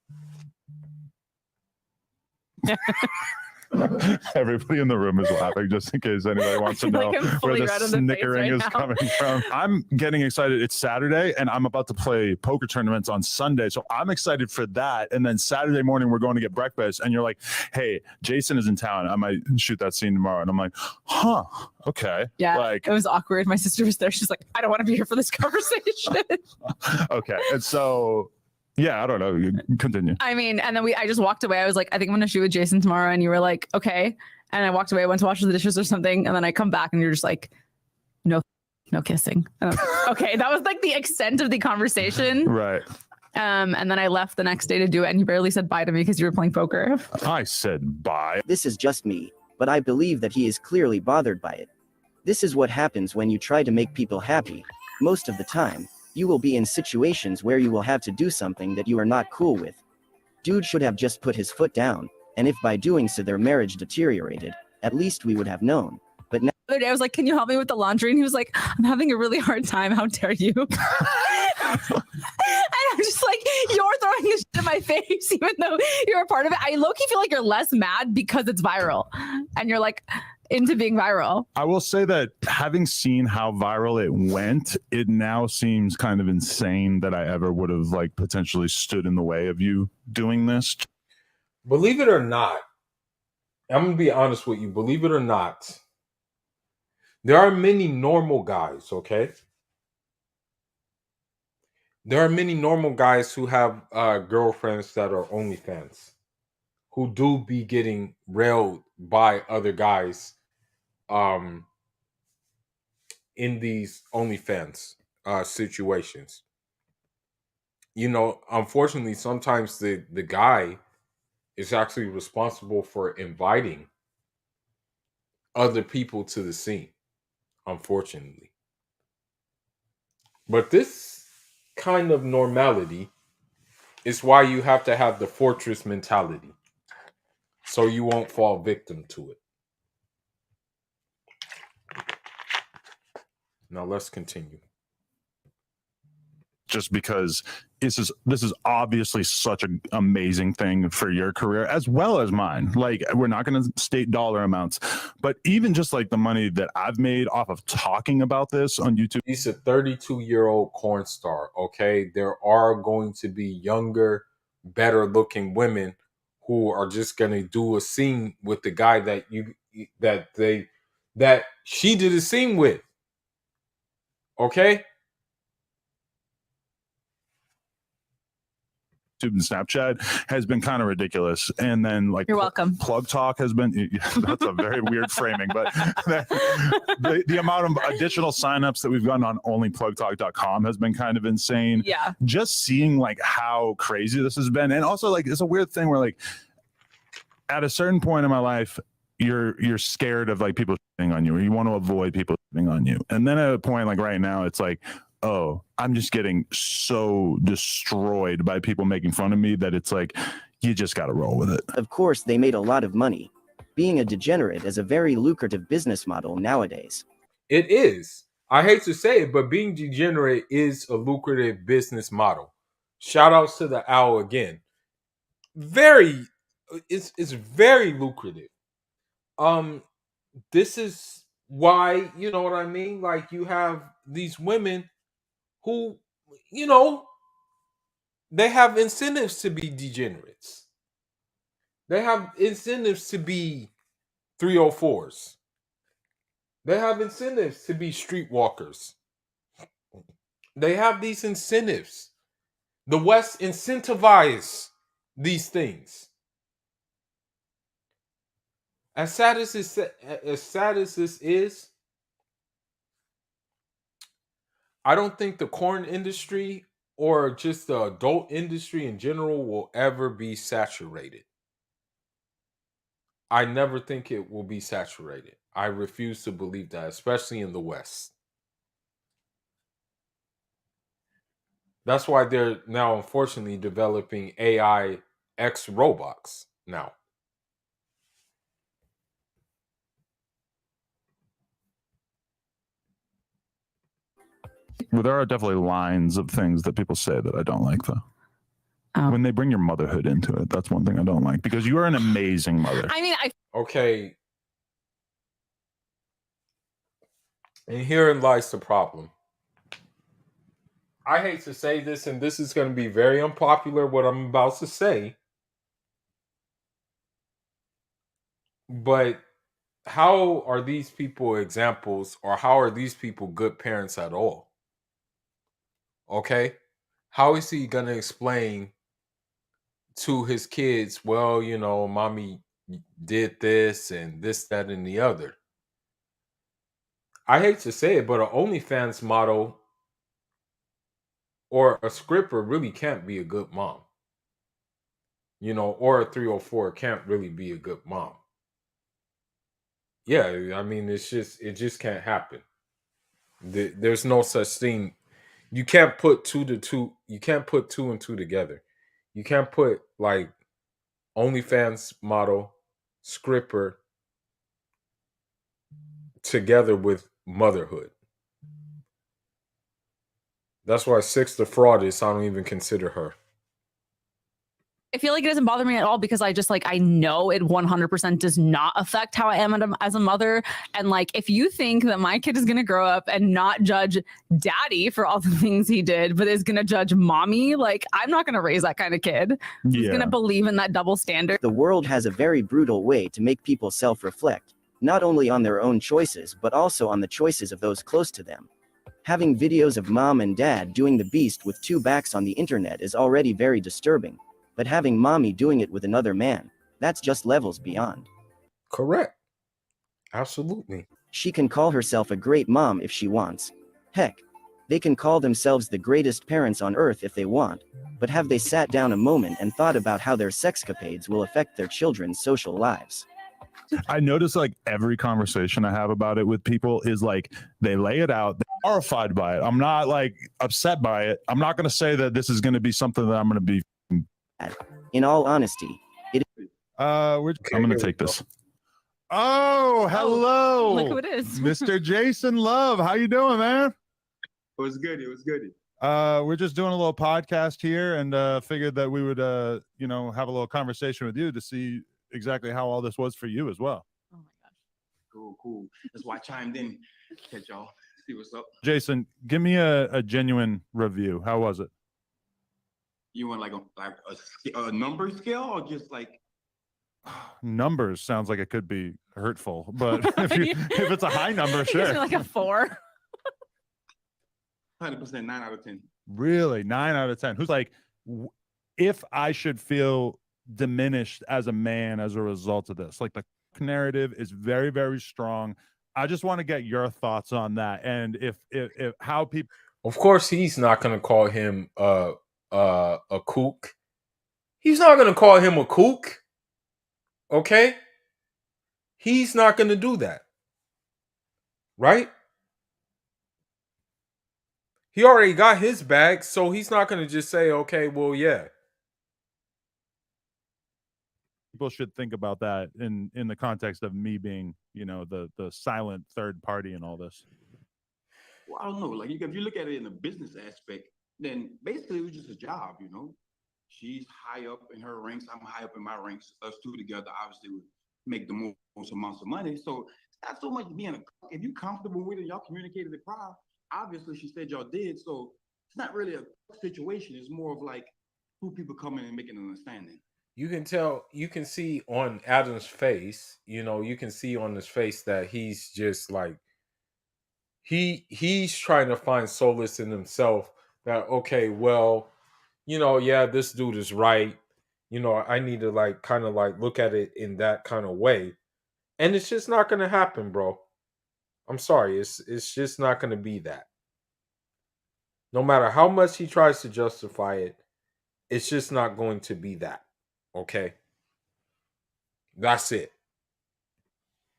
Everybody in the room is laughing just in case anybody wants to know like I'm where fully the red on the face snickering right is now. coming from. I'm getting excited. It's Saturday and I'm about to play poker tournaments on Sunday. So I'm excited for that. And then Saturday morning, we're going to get breakfast. And you're like, hey, Jason is in town. I might shoot that scene tomorrow. And I'm like, huh, okay. Yeah, Like, it was awkward. My sister was there. She's like, I don't want to be here for this conversation. okay. And so, yeah, I don't know. You continue. I mean, and then I just walked away. I was like, I think I'm going to shoot with Jason tomorrow. And you were like, okay. And I walked away. I went to wash the dishes or something. And then I come back and you're just like, no kissing. And I was like, okay. That was like the extent of the conversation. Right. And then I left the next day to do it. And you barely said bye to me because you were playing poker. I said bye. This is just me, but I believe that he is clearly bothered by it. This is what happens when you try to make people happy. Most of the time, you will be in situations where you will have to do something that you are not cool with. Dude should have just put his foot down, and if by doing so their marriage deteriorated, at least we would have known. But now The other day I was like, can you help me with the laundry? And he was like, I'm having a really hard time. How dare you? And I'm just like, you're throwing this shit in my face, even though you're a part of it. I low-key feel like you're less mad because it's viral. And you're like into being viral. I will say that having seen how viral it went, it now seems kind of insane that I ever would have like potentially stood in the way of you doing this. Believe it or not, I'm going to be honest with you. Believe it or not, there are many normal guys, okay? There are many normal guys who have girlfriends that are OnlyFans, who do be getting railed by other guys in these OnlyFans situations. You know, unfortunately, sometimes the guy is actually responsible for inviting other people to the scene, unfortunately. But this kind of normality is why you have to have the fortress mentality, so you won't fall victim to it. Now let's continue. Just because this is obviously such an amazing thing for your career as well as mine. Like, we're not going to state dollar amounts, but even just like the money that I've made off of talking about this on YouTube. He's a 32-year-old corn star, okay? There are going to be younger, better looking women who are just going to do a scene with the guy that she did a scene with. Okay? And Snapchat has been kind of ridiculous, and then like You're welcome. Plug Talk has been that's a very weird framing, but the amount of additional signups that we've gotten on onlyplugtalk.com has been kind of insane. Yeah, just seeing like how crazy this has been, and also like it's a weird thing where like at a certain point in my life you're scared of like people shitting on you, or you want to avoid people shitting on you, and then at a point like right now it's like, oh, I'm just getting so destroyed by people making fun of me that it's like, you just got to roll with it. of course they made a lot of money. Being a degenerate is a very lucrative business model nowadays. It is. I hate to say it, but being degenerate is a lucrative business model. Shout outs to the owl again. It's very lucrative. This is why, you know what I mean? Like, you have these women who, you know, they have incentives to be degenerates. They have incentives to be 304s. They have incentives to be streetwalkers. They have these incentives. The West incentivizes these things. As sad as this is, I don't think the corn industry or just the adult industry in general will ever be saturated. I never think it will be saturated. I refuse to believe that, especially in the West. That's why they're now unfortunately developing AI X robots now. Well, there are definitely lines of things that people say that I don't like, though. Oh. When they bring your motherhood into it, that's one thing I don't like, because you are an amazing mother. I mean, Okay. And herein lies the problem. I hate to say this, and this is going to be very unpopular, what I'm about to say. But how are these people examples, or how are these people good parents at all? Okay? How is he going to explain to his kids, well, you know, mommy did this and this, that, and the other? I hate to say it, but an OnlyFans model or a scripper really can't be a good mom. You know, or a 304 can't really be a good mom. Yeah, I mean, it just can't happen. There's no such thing. You can't put you can't put two and two together. You can't put like OnlyFans model, scripper together with motherhood. That's why Six the fraud is. I don't even consider her. I feel like it doesn't bother me at all because I just like, I know it 100% does not affect how I am as a mother. And like, if you think that my kid is going to grow up and not judge daddy for all the things he did, but is going to judge mommy, like, I'm not going to raise that kind of kid. He's going to believe in that double standard. The world has a very brutal way to make people self-reflect, not only on their own choices but also on the choices of those close to them. Having videos of mom and dad doing the beast with two backs on the internet is already very disturbing, but having mommy doing it with another man, that's just levels beyond. Correct. Absolutely. She can call herself a great mom if she wants. Heck, they can call themselves the greatest parents on earth if they want, but have they sat down a moment and thought about how their sexcapades will affect their children's social lives? I notice like every conversation I have about it with people is like they lay it out, they're horrified by it. I'm not like upset by it. I'm not going to say that this is going to be something that I'm going to be. In all honesty, I'm going to take this. Oh, hello. Look who it is. Mr. Jason Love. How you doing, man? It was good. It was good. We're just doing a little podcast here and figured that we would have a little conversation with you to see exactly how all this was for you as well. Oh my gosh. Cool. That's why I chimed in. Catch y'all. See what's up. Jason, give me a genuine review. How was it? You want like a number scale or just like Numbers sounds like it could be hurtful, but if it's a high number, sure. Like a 4. 100%, 9 out of 10. Really? 9 out of 10. Who's like, if I should feel diminished as a man as a result of this, like the narrative is very, very strong. I just want to get your thoughts on that. And if how people, of course, he's not going to call him a kook. He's not going to call him a kook. Okay? He's not going to do that. Right? He already got his bag, so he's not going to just say, okay, well, yeah. people should think about that in the context of me being, the silent third party in all this. Well, I don't know. Like if you look at it in the business aspect, then basically it was just a job, She's high up in her ranks. I'm high up in my ranks. Us two together obviously would make the most amounts of money. So it's not so much being a cook. If you're comfortable with it, y'all communicated it prior. Obviously, she said y'all did. So it's not really a situation. It's more of like two people coming and making an understanding. You can see on Adam's face, you can see on his face that he's just like, he's trying to find solace in himself that, okay, well, yeah, this dude is right. I need to like kind of like look at it in that kind of way. And it's just not going to happen, bro. I'm sorry. It's just not going to be that. No matter how much he tries to justify it, it's just not going to be that. Okay? That's it.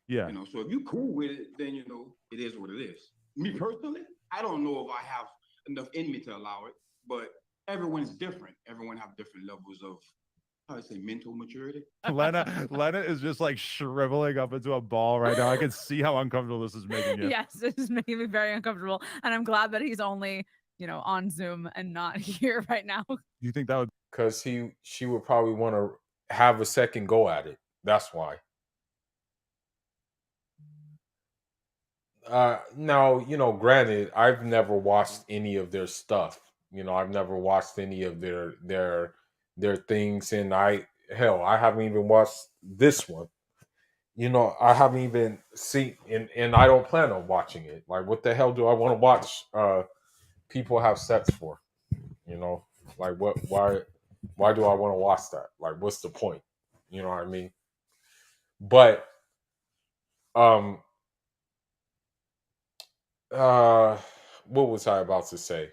Yeah. You know, so if you cool with it, then you know it is what it is. Me personally, I don't know if I have enough in me to allow it, but everyone's different. Everyone have different levels of, how I say, mental maturity. Lena is just like shriveling up into a ball right now. I can see how uncomfortable this is making you. Yes, it's making me very uncomfortable, and I'm glad that he's only on Zoom and not here right now. Do you think that would? Because she would probably want to have a second go at it. That's why. Now, granted, I've never watched any of their stuff. I've never watched any of their things, and I haven't even watched this one. I haven't even seen, and I don't plan on watching it. Like, what the hell do I want to watch people have sex for? Like, why do I want to watch that? Like, what's the point? You know what I mean? But um what was I about to say?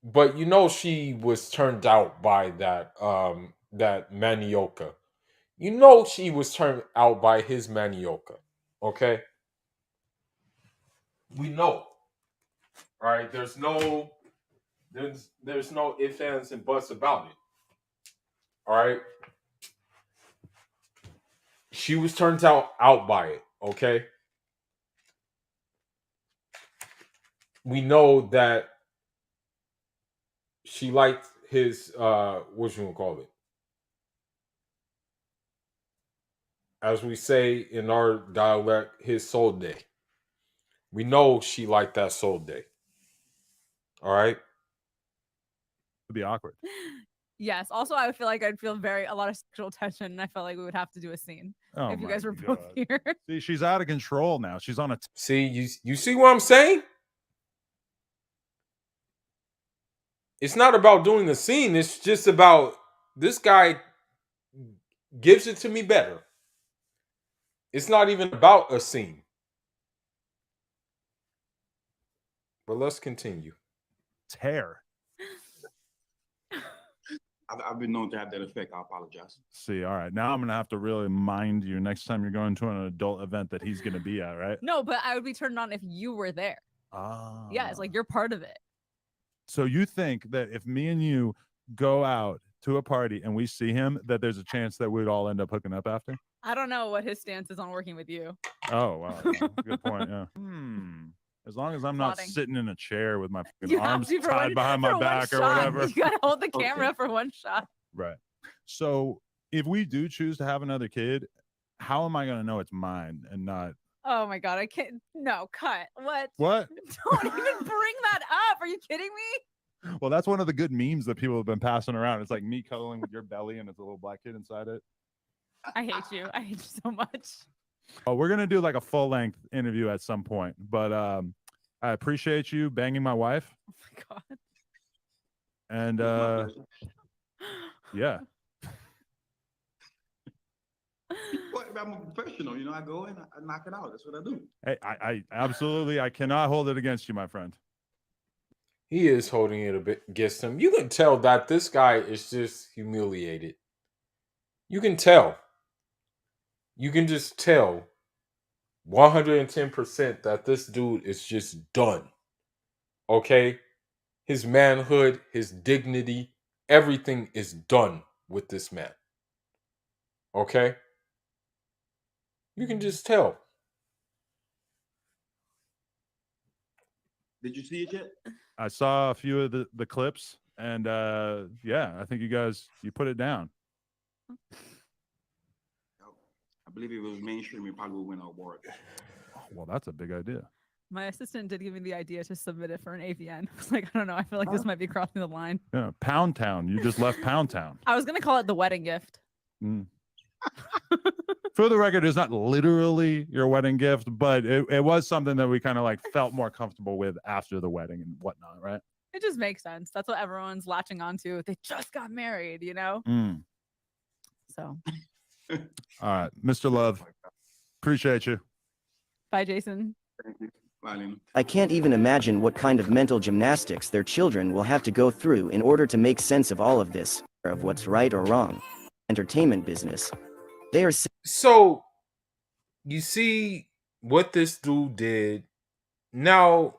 But she was turned out by that manioka. She was turned out by his manioka. Okay? We know. All right, there's no ifs, ands, and buts about it. All right? She was turned out by it, okay? We know that she liked his what you gonna call it? As we say in our dialect, his soul day. We know she liked that soul day. All right. It'd be awkward. Yes. Also, I feel like I'd feel a lot of sexual tension, and I felt like we would have to do a scene if you guys were both here. See, she's out of control now. She's on a. See, you see what I'm saying? It's not about doing the scene. It's just about this guy gives it to me better. It's not even about a scene. But let's continue. Tear. I've been known to have that effect. I apologize. See, all right. Now I'm gonna have to really mind you next time you're going to an adult event that he's gonna be at, right? No, but I would be turned on if you were there. Ah. Yeah, it's like you're part of it. So you think that if me and you go out to a party and we see him, that there's a chance that we'd all end up hooking up after? I don't know what his stance is on working with you. Oh, wow. Yeah. Good point. Yeah. As long as I'm not Plotting. sitting in a chair with my You have arms to for tied behind my for one back or shot. whatever. You gotta hold the camera for one shot. Right. So if we do choose to have another kid, how am I going to know it's mine and not? Oh my god, I can't. No, cut. What? What? Don't even bring that up. Are you kidding me? Well, that's one of the good memes that people have been passing around. It's like me cuddling with your belly and it's a little black kid inside it. I hate you. I hate you so much. Oh, we're going to do like a full length interview at some point, but I appreciate you banging my wife. Oh my god. And yeah. Well, I'm a professional, I go in, I knock it out. That's what I do. Hey, I absolutely, I cannot hold it against you, my friend. He is holding it a bit against him. You can tell that this guy is just humiliated. You can tell. You can just tell 110% that this dude is just done. Okay? His manhood, his dignity, everything is done with this man. Okay? You can just tell. Did you see it yet? I saw a few of the clips and yeah, I think you put it down. I believe it was mainstream. It probably would win an award. Oh, well, that's a big idea. My assistant did give me the idea to submit it for an AVN. I was like, I don't know. I feel like this might be crossing the line. Yeah, Pound Town. You just left Pound Town. I was gonna call it the wedding gift. For the record, it's not literally your wedding gift, but it was something that we kind of like felt more comfortable with after the wedding and whatnot, right? It just makes sense. That's what everyone's latching onto. They just got married, So, all right, Mr. Love, appreciate you. bye, Jason. Thank you. I can't even imagine what kind of mental gymnastics their children will have to go through in order to make sense of all of this, of what's right or wrong. Entertainment business. They are So you see what this dude did. Now,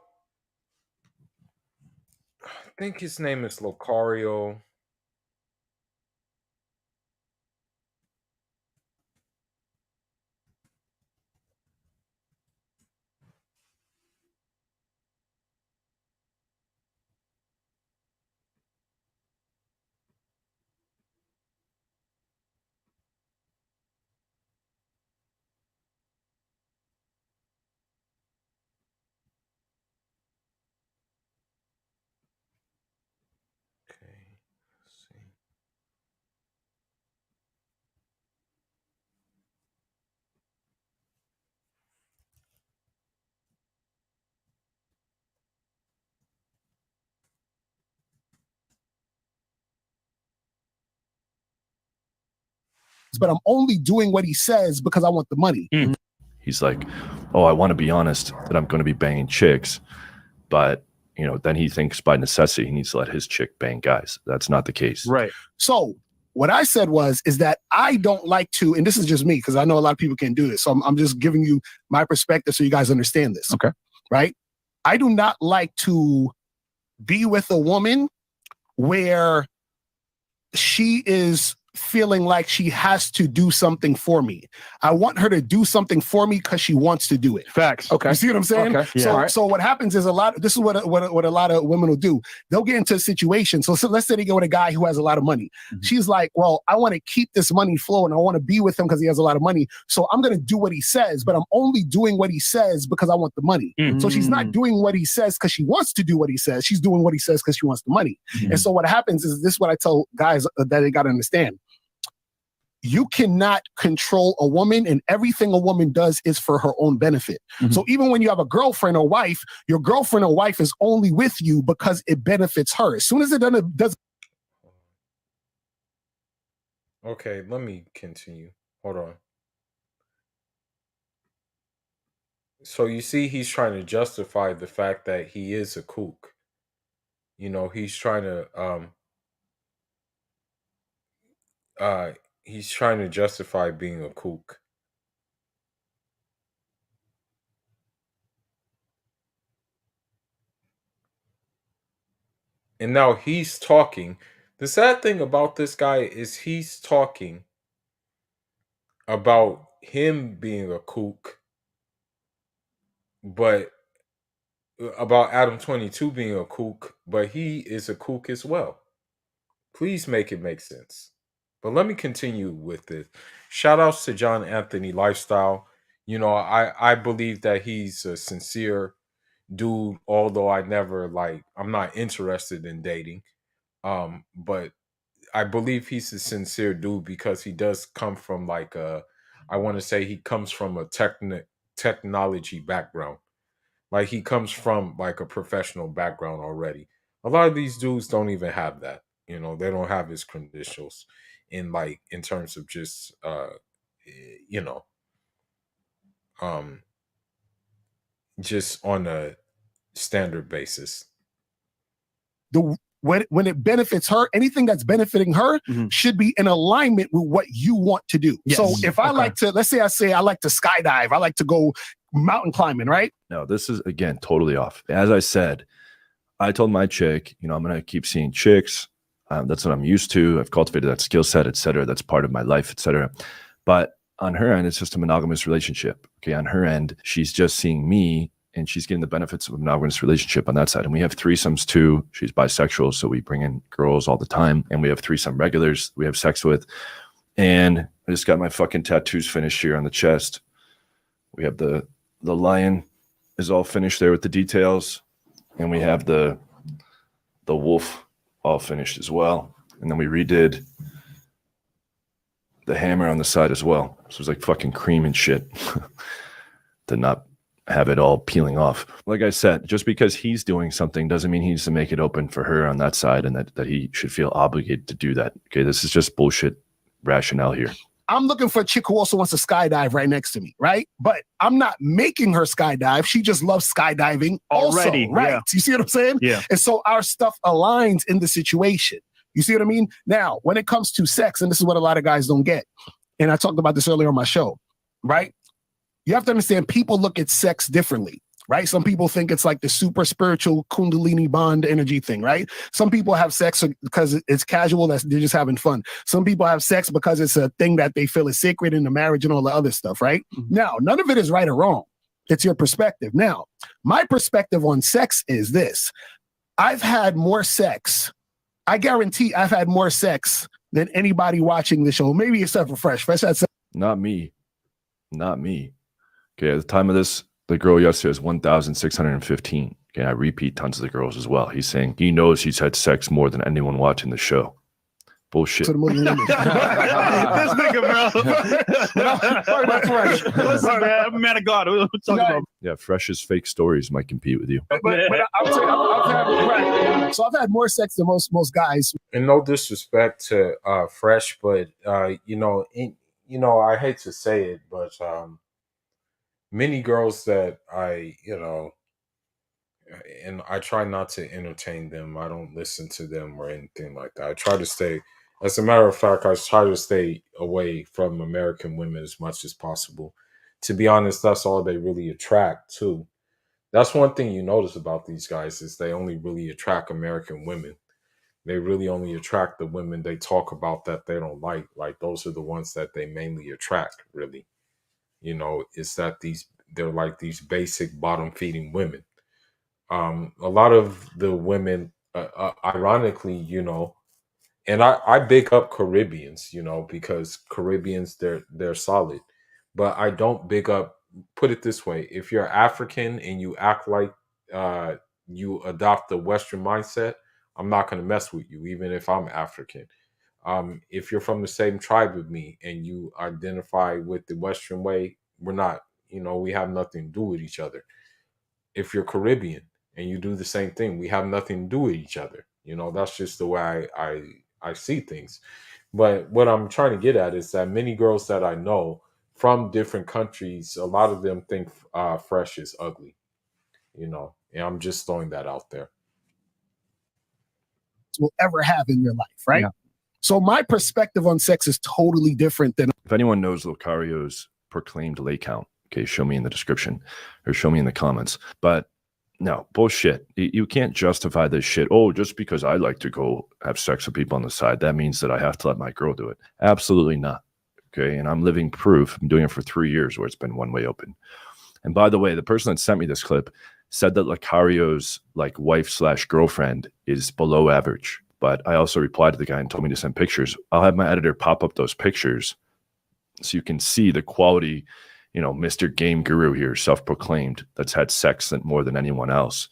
I think his name is Locario. Okay, let's see. but I'm only doing what he says because I want the money. He's like, oh, I want to be honest that I'm going to be banging chicks, but you know, then he thinks by necessity he needs to let his chick bang guys. That's not the case. Right. So what I said is that I don't like to, and this is just me because I know a lot of people can't do this. So I'm just giving you my perspective so you guys understand this. Okay. Right. I do not like to be with a woman where she is feeling like she has to do something for me. I want her to do something for me because she wants to do it. Facts. Okay. You see what I'm saying? Okay. So, Yeah. so what happens is this is what a lot of women will do. They'll get into a situation. So let's say they go with a guy who has a lot of money. Mm-hmm. She's like, well, I want to keep this money flowing. I want to be with him because he has a lot of money. So I'm going to do what he says, but I'm only doing what he says because I want the money. Mm-hmm. So she's not doing what he says because she wants to do what he says. She's doing what he says because she wants the money. Mm-hmm. And so what happens is this is what I tell guys that they got to understand. You cannot control a woman, and everything a woman does is for her own benefit. Mm-hmm. So even when you have a girlfriend or wife, your girlfriend or wife is only with you because it benefits her. As soon as it does. Okay, let me continue. Hold on. So you see, he's trying to justify the fact that he is a kook. You know, he's trying to he's trying to justify being a kook. And now he's talking. The sad thing about this guy is he's talking about him being a kook, but about Adam 22 being a kook, but he is a kook as well. Please make it make sense. But let me continue with this. Shout outs to John Anthony Lifestyle. You know, I believe that he's a sincere dude, although I'm not interested in dating. But I believe he's a sincere dude because he does come from I want to say he comes from a technology background. Like he comes from like a professional background already. A lot of these dudes don't even have that. You know, they don't have his credentials in terms of just you know, just on a standard basis. When it benefits her, anything that's benefiting her should be in alignment with what you want to do. Yes. So if I like to, let's say I like to skydive, I like to go mountain climbing, right? No, this is, again, totally off. As I said, I told my chick, you know, I'm going to keep seeing chicks. That's what I'm used to. I've cultivated that skill set, et cetera. That's part of my life, et cetera. But on her end, it's just a monogamous relationship. Okay. On her end, she's just seeing me and she's getting the benefits of a monogamous relationship on that side. And we have threesomes too. She's bisexual. So we bring in girls all the time. And we have threesome regulars we have sex with. And I just got my fucking tattoos finished here on the chest. We have the lion is all finished there with the details. And we have the wolf all finished as well. And then we redid the hammer on the side as well. So it was like fucking cream and shit to not have it all peeling off. Like I said, just because he's doing something doesn't mean he needs to make it open for her on that side and that he should feel obligated to do that. Okay, this is just bullshit rationale here. I'm looking for a chick who also wants to skydive right next to me, right? But I'm not making her skydive. She just loves skydiving Already, also, right? yeah. You see what I'm saying? Yeah. And so our stuff aligns in the situation. You see what I mean? Now, when it comes to sex, and this is what a lot of guys don't get, and I talked about this earlier on my show, right? You have to understand people look at sex differently, right? Some people think it's like the super spiritual Kundalini bond energy thing, right? Some people have sex because it's casual, they're just having fun. Some people have sex because it's a thing that they feel is sacred in the marriage and all the other stuff, right? Now, none of it is right or wrong. It's your perspective. Now, my perspective on sex is this. I've had more sex. I guarantee I've had more sex than anybody watching the show. Maybe except for Fresh. Fresh had sex. Not me. Not me. Okay, at the time of this, the girl yesterday was 1,615. Okay, I repeat tons of the girls as well. He's saying he knows he's had sex more than anyone watching the show. Bullshit. To the Muslim women. This nigga, bro. That's Fresh. Listen, man, man of God. We're talking about. Yeah, Fresh's fake stories might compete with you. But I would say I've had more sex than most guys. And no disrespect to Fresh, but I hate to say it, but many girls that and I try not to entertain them. I don't listen to them or anything like that. I try to stay. As a matter of fact, I try to stay away from American women as much as possible. To be honest, that's all they really attract too. That's one thing you notice about these guys is they only really attract American women. They really only attract the women they talk about that they don't like. Like those are the ones that they mainly attract, really. It's that they're like these basic bottom feeding women. A lot of the women, ironically, and I big up Caribbeans, because Caribbeans they're solid, but I don't big up. Put it this way: if you're African and you act like you adopt the Western mindset, I'm not going to mess with you, even if I'm African. If you're from the same tribe with me and you identify with the Western way, we're not. We have nothing to do with each other. If you're Caribbean and you do the same thing, we have nothing to do with each other. That's just the way I see things. But what I'm trying to get at is that many girls that I know from different countries, a lot of them think Fresh is ugly, and I'm just throwing that out there. Will ever have in your life, right? Yeah. So my perspective on sex is totally different than. If anyone knows Lucario's proclaimed lay count, okay, show me in the description or show me in the comments. But no, bullshit. You can't justify this shit. Oh, just because I like to go have sex with people on the side, that means that I have to let my girl do it. Absolutely not. Okay, and I'm living proof. I'm doing it for 3 years where it's been one way open. And by the way, the person that sent me this clip said that Lucario's wife/girlfriend is below average. But I also replied to the guy and told me to send pictures. I'll have my editor pop up those pictures so you can see the quality, Mr. Game Guru here, self-proclaimed, that's had sex more than anyone else.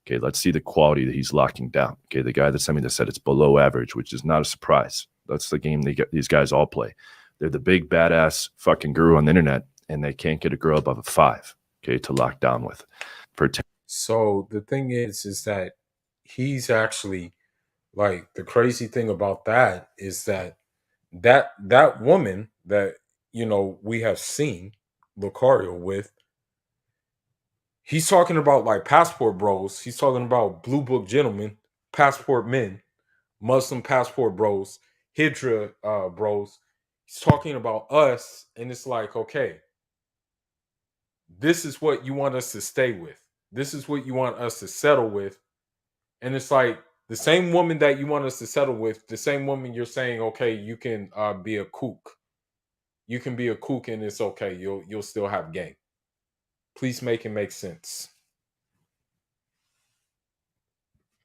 Okay, let's see the quality that he's locking down. Okay, the guy that sent me this said it's below average, which is not a surprise. That's the game these guys all play. They're the big badass fucking guru on the internet, and they can't get a girl above a 5, okay, to lock down with. So the thing is that he's actually the crazy thing about that is that woman that we have seen Lucario with, he's talking about passport bros. He's talking about blue book gentlemen, passport men, Muslim passport bros, Hydra bros. He's talking about us, and it's like, okay, this is what you want us to stay with. This is what you want us to settle with. And it's like the same woman that you want us to settle with, the same woman you're saying, okay, you can be a kook. You can be a kook and it's okay. You'll still have game. Please make it make sense.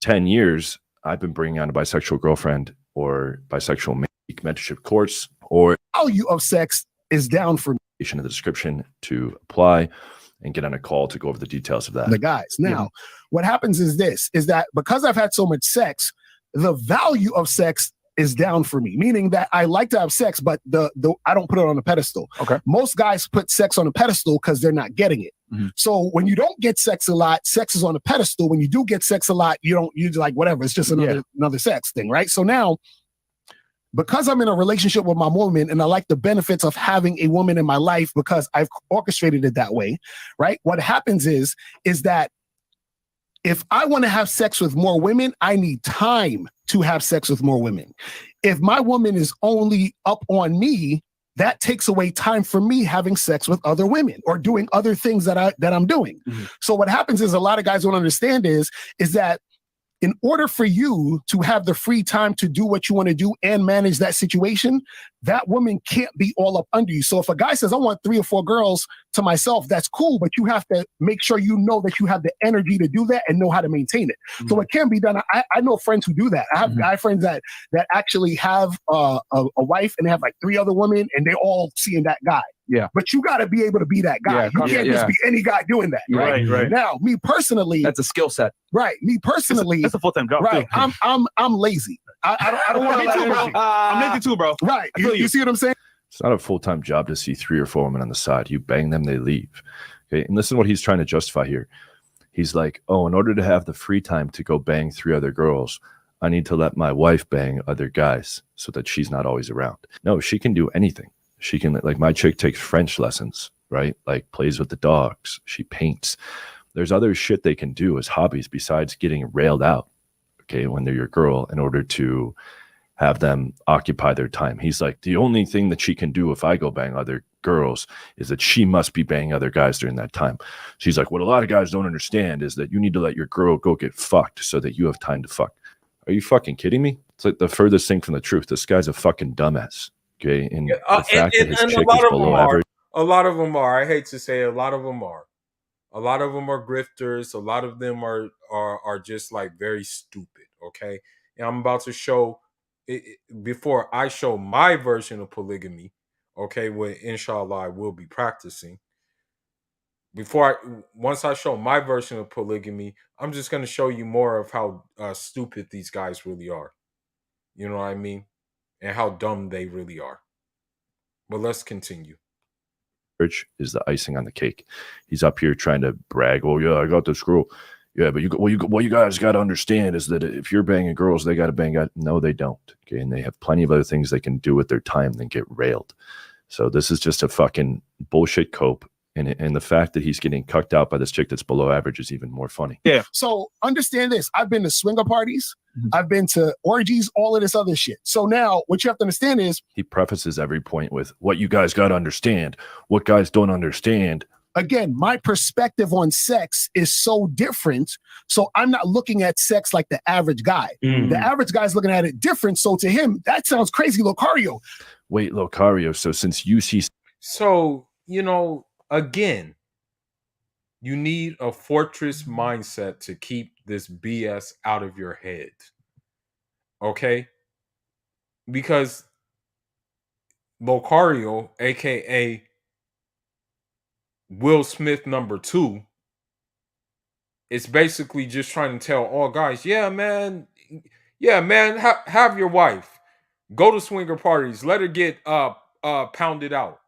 10 years, I've been bringing on a bisexual girlfriend or bisexual mentorship course or value of sex is down for me. In the description to apply and get on a call to go over the details of that. The guys. Now, what happens is that because I've had so much sex, the value of sex is down for me, meaning that I like to have sex, but the I don't put it on a pedestal. Okay. Most guys put sex on a pedestal because they're not getting it. Mm-hmm. So when you don't get sex a lot, sex is on a pedestal. When you do get sex a lot, you're like, whatever, it's just another sex thing, right? So now because I'm in a relationship with my woman and I like the benefits of having a woman in my life because I've orchestrated it that way, right? What happens is that if I want to have sex with more women, I need time to have sex with more women. If my woman is only up on me, that takes away time for me having sex with other women or doing other things that I'm doing. Mm-hmm. So what happens is a lot of guys don't understand is that in order for you to have the free time to do what you want to do and manage that situation, that woman can't be all up under you. So if a guy says, I want 3 or 4 girls to myself, that's cool, but you have to make sure you know that you have the energy to do that and know how to maintain it. Mm-hmm. So it can be done. I know friends who do that. I have guy friends that actually have a wife and they have like 3 other women and they're all seeing that guy. Yeah. But you got to be able to be that guy. You can't just be any guy doing that. Right. Now, me personally, That's a skill set. right. Me personally, That's a full-time job. right. Too. I'm lazy. I don't want Me too, bro. I'm lazy too, bro. Right. You see what I'm saying? It's not a full-time job to see 3 or 4 women on the side. You bang them, they leave. Okay. And listen to what he's trying to justify here. He's like, oh, in order to have the free time to go bang 3 other girls, I need to let my wife bang other guys so that she's not always around. No, she can do anything. She can, like, my chick takes French lessons, right? Like, plays with the dogs. She paints. There's other shit they can do as hobbies besides getting railed out, okay, when they're your girl, in order to have them occupy their time. He's like, the only thing that she can do if I go bang other girls is that she must be banging other guys during that time. She's like, what a lot of guys don't understand is that you need to let your girl go get fucked so that you have time to fuck. Are you fucking kidding me? It's like the furthest thing from the truth. This guy's a fucking dumbass. Okay, and the fact that his chick is below average. A lot of them are. I hate to say it, a lot of them are. A lot of them are grifters. A lot of them are just like very stupid. Okay, and I'm about to show before I show my version of polygamy. Okay, what inshallah I will be practicing. Once I show my version of polygamy, I'm just going to show you more of how stupid these guys really are. You know what I mean, and how dumb they really are. But let's continue. Is the icing on the cake. He's up here trying to brag. Oh yeah, I got this girl. Yeah, but what you guys got to understand is that if you're banging girls, they got to bang guys. No, they don't. Okay, and they have plenty of other things they can do with their time than get railed. So this is just a fucking bullshit cope. And the fact that he's getting cucked out by this chick that's below average is even more funny. Yeah. So understand this. I've been to swinger parties. I've been to orgies, all of this other shit. So now what you have to understand is he prefaces every point with what you guys got to understand, what guys don't understand. Again, my perspective on sex is so different. So I'm not looking at sex like the average guy. The average guy's looking at it different. So to him, that sounds crazy, Locario. Wait, Locario. So since you see, again, you need a fortress mindset to keep this BS out of your head. Okay? Because Locario, aka Will Smith #2, is basically just trying to tell all guys, yeah, man, have your wife. Go to swinger parties. Let her get pounded out.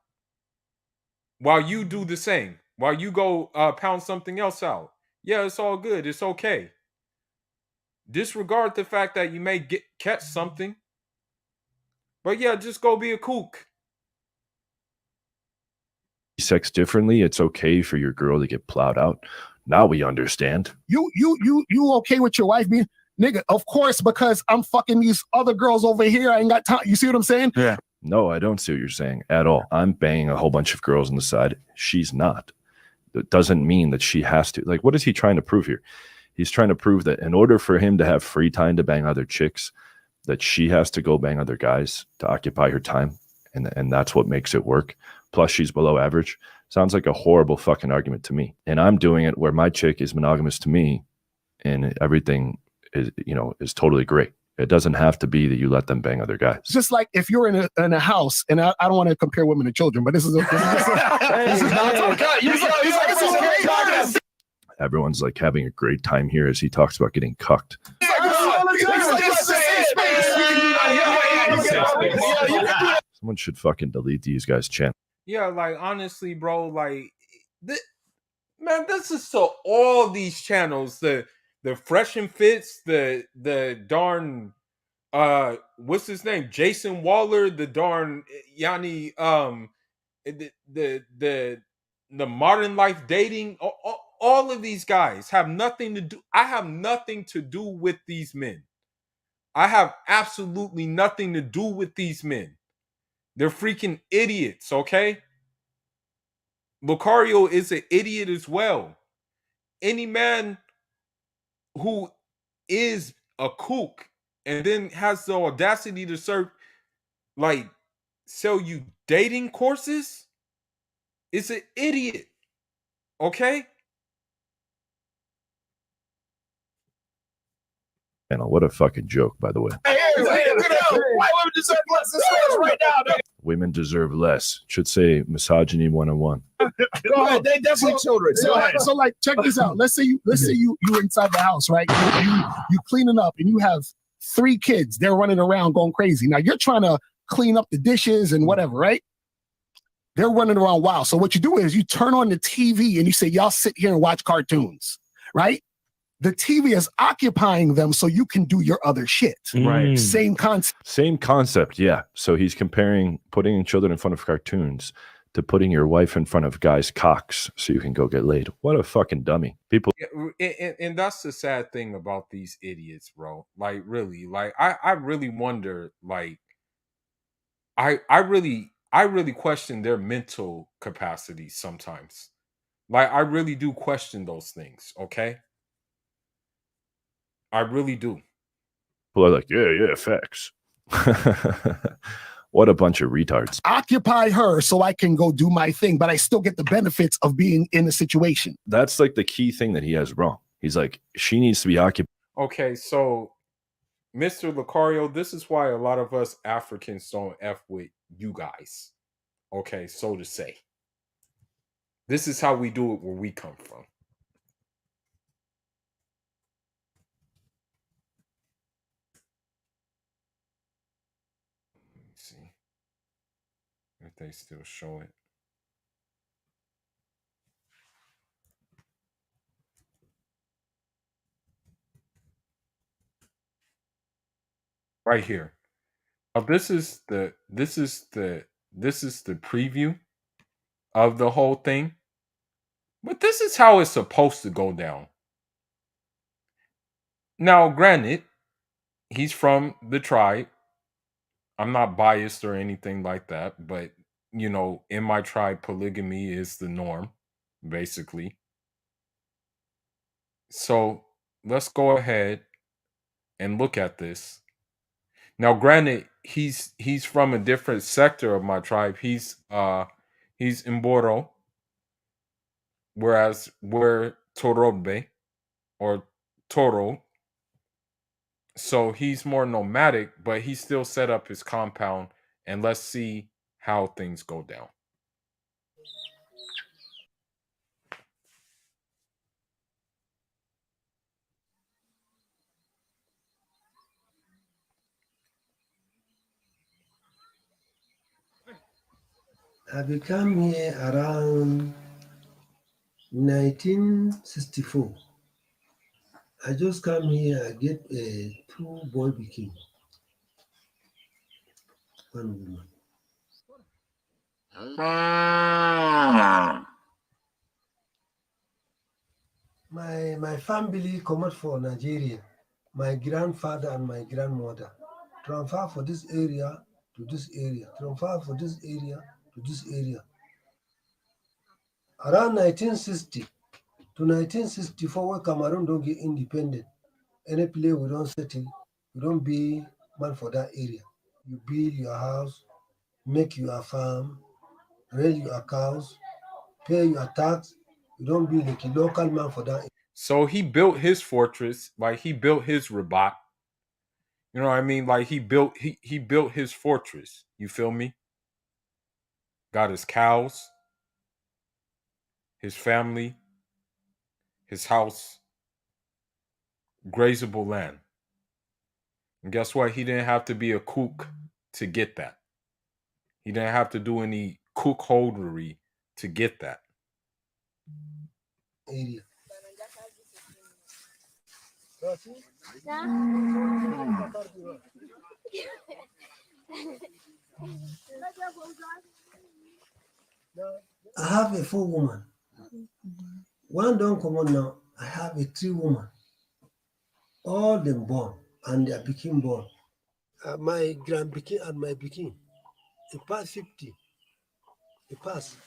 While you do the same. While you go pound something else out. Yeah, it's all good. It's okay. Disregard the fact that you may catch something. But yeah, just go be a kook. Sex differently, it's okay for your girl to get plowed out. Now we understand. You okay with your wife being nigga? Of course, because I'm fucking these other girls over here. I ain't got time. You see what I'm saying? Yeah. No, I don't see what you're saying at all. I'm banging a whole bunch of girls on the side. She's not. It doesn't mean that she has to. Like, what is he trying to prove here? He's trying to prove that in order for him to have free time to bang other chicks, that she has to go bang other guys to occupy her time. And that's what makes it work. Plus, she's below average. Sounds like a horrible fucking argument to me. And I'm doing it where my chick is monogamous to me and everything is totally great. It doesn't have to be that you let them bang other guys. Just like if you're in a house, and I don't want to compare women to children, but this is everyone's like having a great time here as he talks about getting cucked. Someone should fucking delete these guys' channel. Yeah, like honestly, bro, like man, this is to all these channels, the Fresh and Fits, the darn what's his name? Jason Waller, the darn Yanni, the modern life dating. All of these guys have nothing to do. I have nothing to do with these men. I have absolutely nothing to do with these men. They're freaking idiots, okay? Lucario is an idiot as well. Any man who is a kook and then has the audacity to sell you dating courses is an idiot, okay? And what a fucking joke, by the way. Hey, why women deserve less than slaves right now? Women deserve less. Should say misogyny 101. Go ahead. They definitely children. So like, check this out. Let's say you inside the house, right? You cleaning up and you have 3 kids. They're running around going crazy. Now you're trying to clean up the dishes and whatever, right? They're running around wild. So what you do is you turn on the TV and you say, y'all sit here and watch cartoons, right? The TV is occupying them so you can do your other shit. Right. Same concept. Same concept, yeah. So he's comparing putting children in front of cartoons to putting your wife in front of guys' cocks so you can go get laid. What a fucking dummy. People. Yeah, and that's the sad thing about these idiots, bro. Like, really, like I really wonder, like, I really question their mental capacity sometimes. Like, I really do question those things, okay? I really do. People are like, yeah, facts. What a bunch of retards. Occupy her so I can go do my thing, but I still get the benefits of being in a situation. That's like the key thing that he has wrong. He's like, she needs to be occupied. Okay, so Mr. Lucario, this is why a lot of us Africans don't F with you guys. Okay, so to say. This is how we do it where we come from. Let me see if they still show it. Right here. Now this is the preview of the whole thing. But this is how it's supposed to go down. Now, granted, he's from the tribe. I'm not biased or anything like that, but you know, in my tribe, polygamy is the norm, basically. So let's go ahead and look at this. Now, granted, he's from a different sector of my tribe. He's Mboro, whereas we're Torobe or Toro. So he's more nomadic, but he still set up his compound, and let's see how things go down. I became here around 1964. I just come here, I get 2 boy became 1 woman. My family come out for Nigeria. My grandfather and my grandmother transfer for this area to this area, transfer for this area to this area. Around 1960 to 1964, when Cameroon don't get independent, any place we don't settle, we don't be man for that area. You build your house, make your farm, raise your cows, pay your tax. You don't be like a local man for that. So he built his fortress, like he built his Rabat. You know what I mean? Like he built his fortress. You feel me? Got his cows, his family, his house, grazable land. And guess what? He didn't have to be a kook to get that. He didn't have to do any kook holdery to get that. Area. I have a 4 woman. One don't come on now. I have a 3 woman. All them born and they became born. My grandpikin and my pikin. It passed 50. It passed.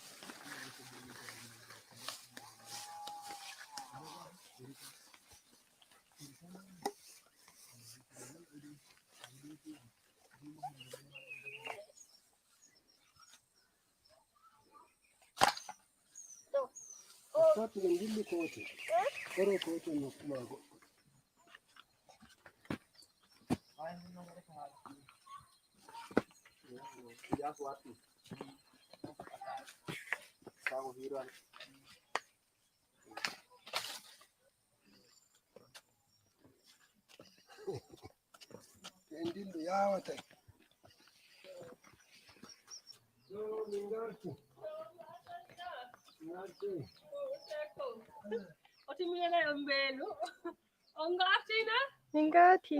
Ngati.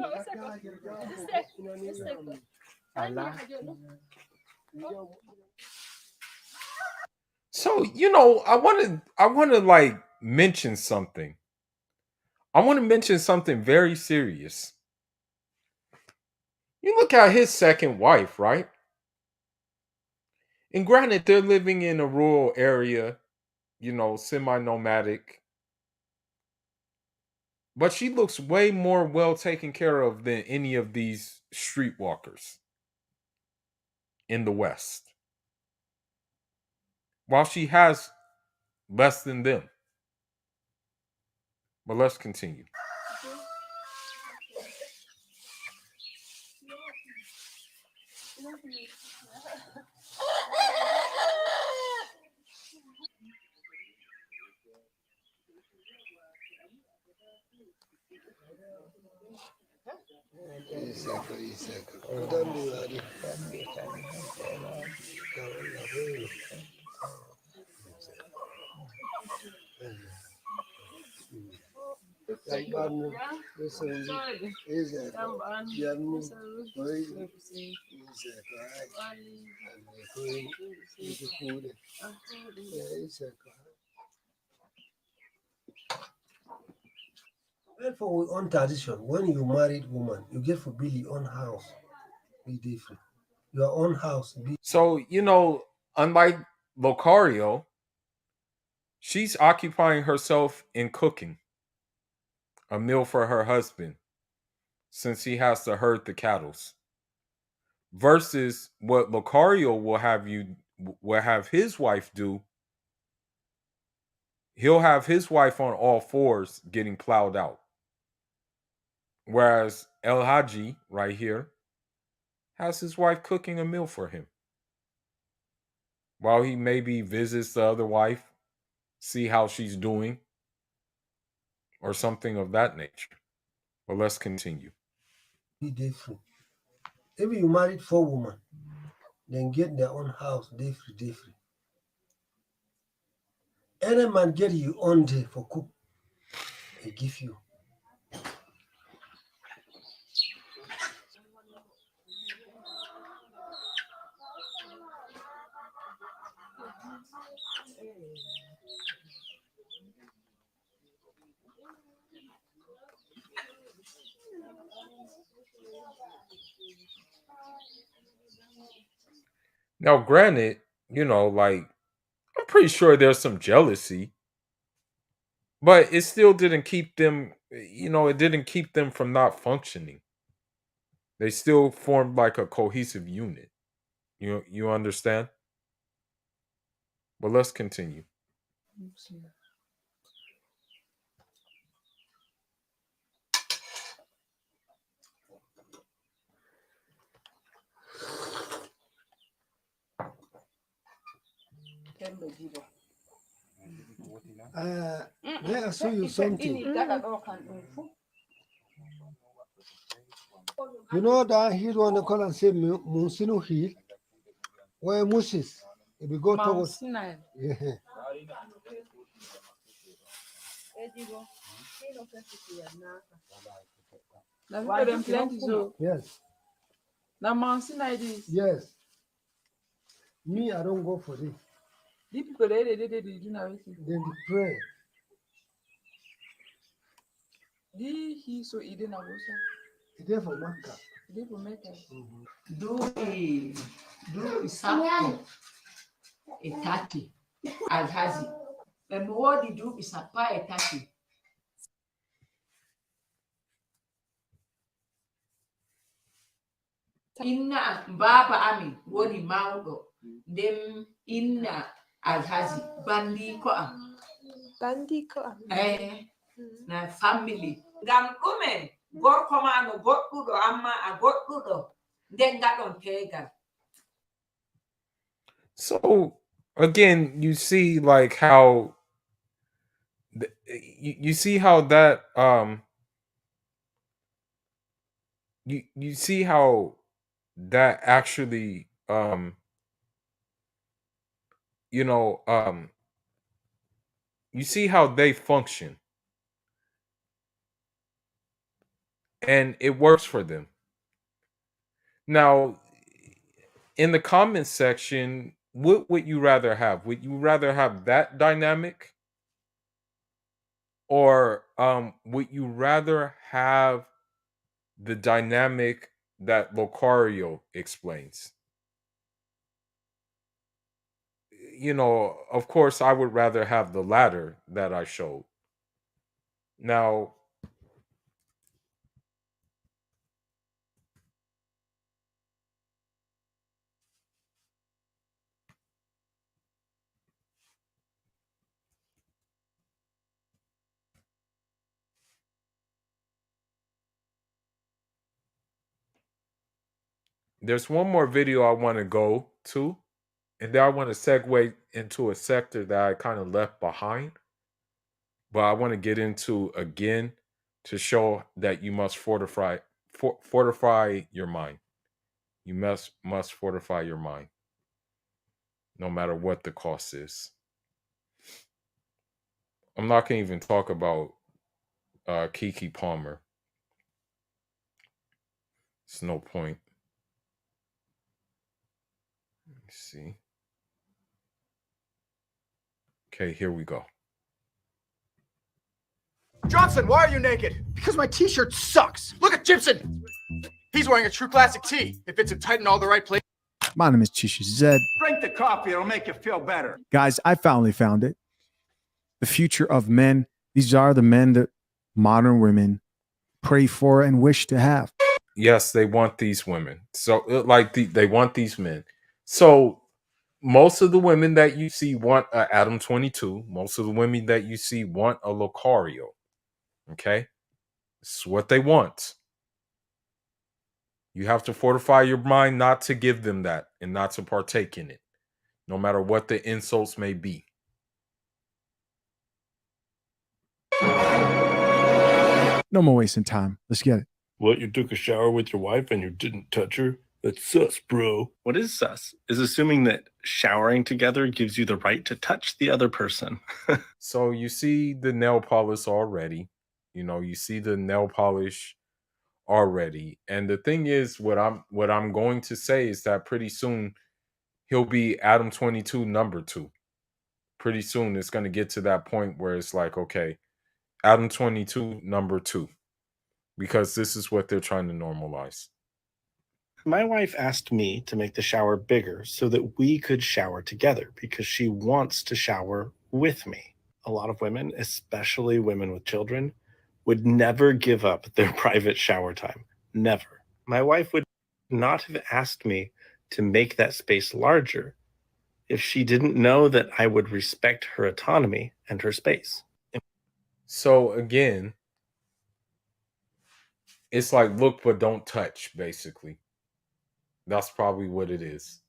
So, I want to like mention something. I want to mention something very serious. You look at his second wife, right? And granted, they're living in a rural area, semi-nomadic. But she looks way more well taken care of than any of these streetwalkers in the West. While she has less than them. But let's continue. Well, for our own tradition, when you married woman, you get for build your own house. Be different. Your own house. So, unlike Locario, she's occupying herself in cooking a meal for her husband since he has to herd the cattle. Versus what Locario will have his wife do. He'll have his wife on all fours getting plowed out. Whereas El Haji, right here, has his wife cooking a meal for him. While he maybe visits the other wife, see how she's doing, or something of that nature. But let's continue. Be different. If you married 4 women, then get their own house, different. Any man get you own day for cook, he give you. Now, granted, like, I'm pretty sure there's some jealousy, but it still didn't keep them, it didn't keep them from not functioning. They still formed like a cohesive unit. You understand? But let's continue. May I show you something? You know that hill one they call and say Monsino Hill? Where Moses, if we go towards. Yeah. Yes. Now, Monson, I did. Yes. Me, I don't go for it. The people they do now. Then they pray. He so he didn't know. It's there for Mecca. They will make it. Do isapto etati alhazi. Memwodi do isapa etati. Inna baba ami woni maudo dem inna alhazi bandi ko am. Bandi ko am. Na family gam ume gorko ma no goddudo amma a goddudo den gadon tegal. So again, you see like how you see how that you see how that actually you know you see how they function, and it works for them. Now, in the comments section, what would you rather have? Would you rather have that dynamic, or would you rather have the dynamic that Locario explains? You know, of course, I would rather have the latter that I showed. Now, there's one more video I want to go to, and then I want to segue into a sector that I kind of left behind, but I want to get into again to show that you must fortify your mind. You must fortify your mind, no matter what the cost is. I'm not going to even talk about Keke Palmer. It's no point. Let me see. Okay, here we go. Johnson, why are you naked? Because my t-shirt sucks. Look at Gibson. He's wearing a true classic tee. It fits him tight in all the right places. My name is Chisha Zed. Drink the coffee. It'll make you feel better. Guys, I finally found it. The future of men. These are the men that modern women pray for and wish to have. Yes, they want these women. So, they want these men. So, most of the women that you see want a Adam 22. Most of the women that you see want a Locario. Okay? This is what they want. You have to fortify your mind not to give them that and not to partake in it, no matter what the insults may be. No more wasting time. Let's get it. What, you took a shower with your wife and you didn't touch her? That's sus, bro. What is sus? Is assuming that showering together gives you the right to touch the other person. So you see the nail polish already. You know, you see the nail polish already. And the thing is, what I'm going to say is that pretty soon he'll be Adam 22 number 2. Pretty soon it's going to get to that point where it's like, okay, Adam 22 number 2. Because this is what they're trying to normalize. My wife asked me to make the shower bigger so that we could shower together because she wants to shower with me. A lot of women, especially women with children, would never give up their private shower time. Never. My wife would not have asked me to make that space larger if she didn't know that I would respect her autonomy and her space. So again, it's like look but don't touch, basically. That's probably what it is.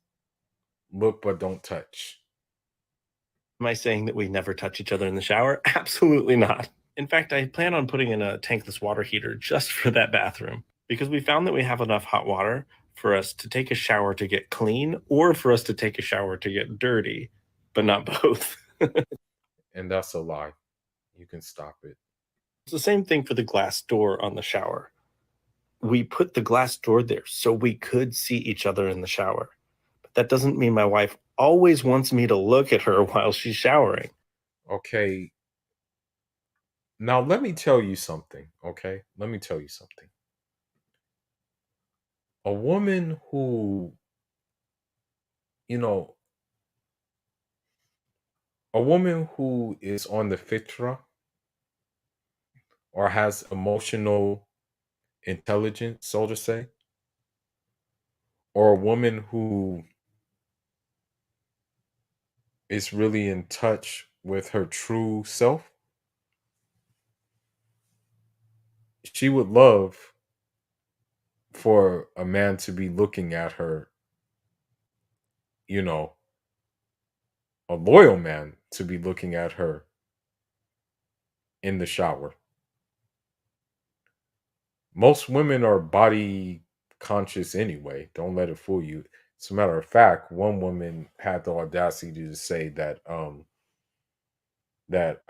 Look but don't touch. Am I saying that we never touch each other in the shower? Absolutely not. In fact, I plan on putting in a tankless water heater just for that bathroom because we found that we have enough hot water for us to take a shower to get clean or for us to take a shower to get dirty, but not both. And that's a lie. You can stop it. It's the same thing for the glass door on the shower. we put the glass door there so we could see each other in the shower. But that doesn't mean my wife always wants me to look at her while she's showering. Okay. Now, let me tell you something, okay? Let me tell you something. A woman who, you know, a woman who is on the fitra or has emotional intelligence, so to say, or a woman who is really in touch with her true self, she would love for a man to be looking at her, you know, a loyal man to be looking at her in the shower. Most women are body conscious anyway. Don't let it fool you. As a matter of fact, one woman had the audacity to say that that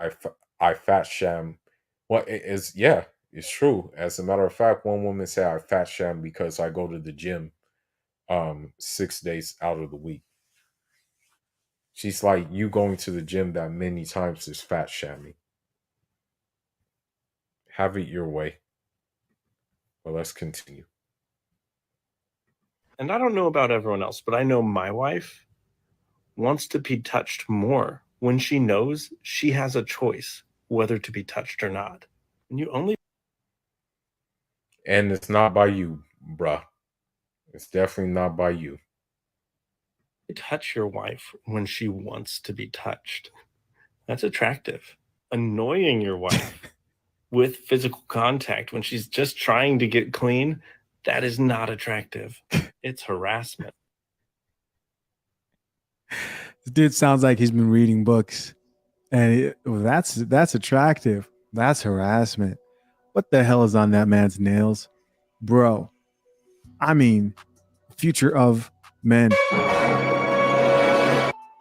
I fat sham. Well, it is, yeah, it's true. As a matter of fact, one woman said I fat sham because I go to the gym 6 days out of the week. She's like, you going to the gym that many times is fat shamming. Have it your way. But let's continue. And I don't know about everyone else, but I know my wife wants to be touched more when she knows she has a choice whether to be touched or not. And you only And it's not by you, bruh. It's definitely not by you. touch your wife when she wants to be touched. That's attractive. Annoying your wife with physical contact when she's just trying to get clean, that is not attractive. It's harassment. This dude sounds like he's been reading books, and that's attractive. That's harassment. What the hell is on that man's nails, bro? I mean, future of men.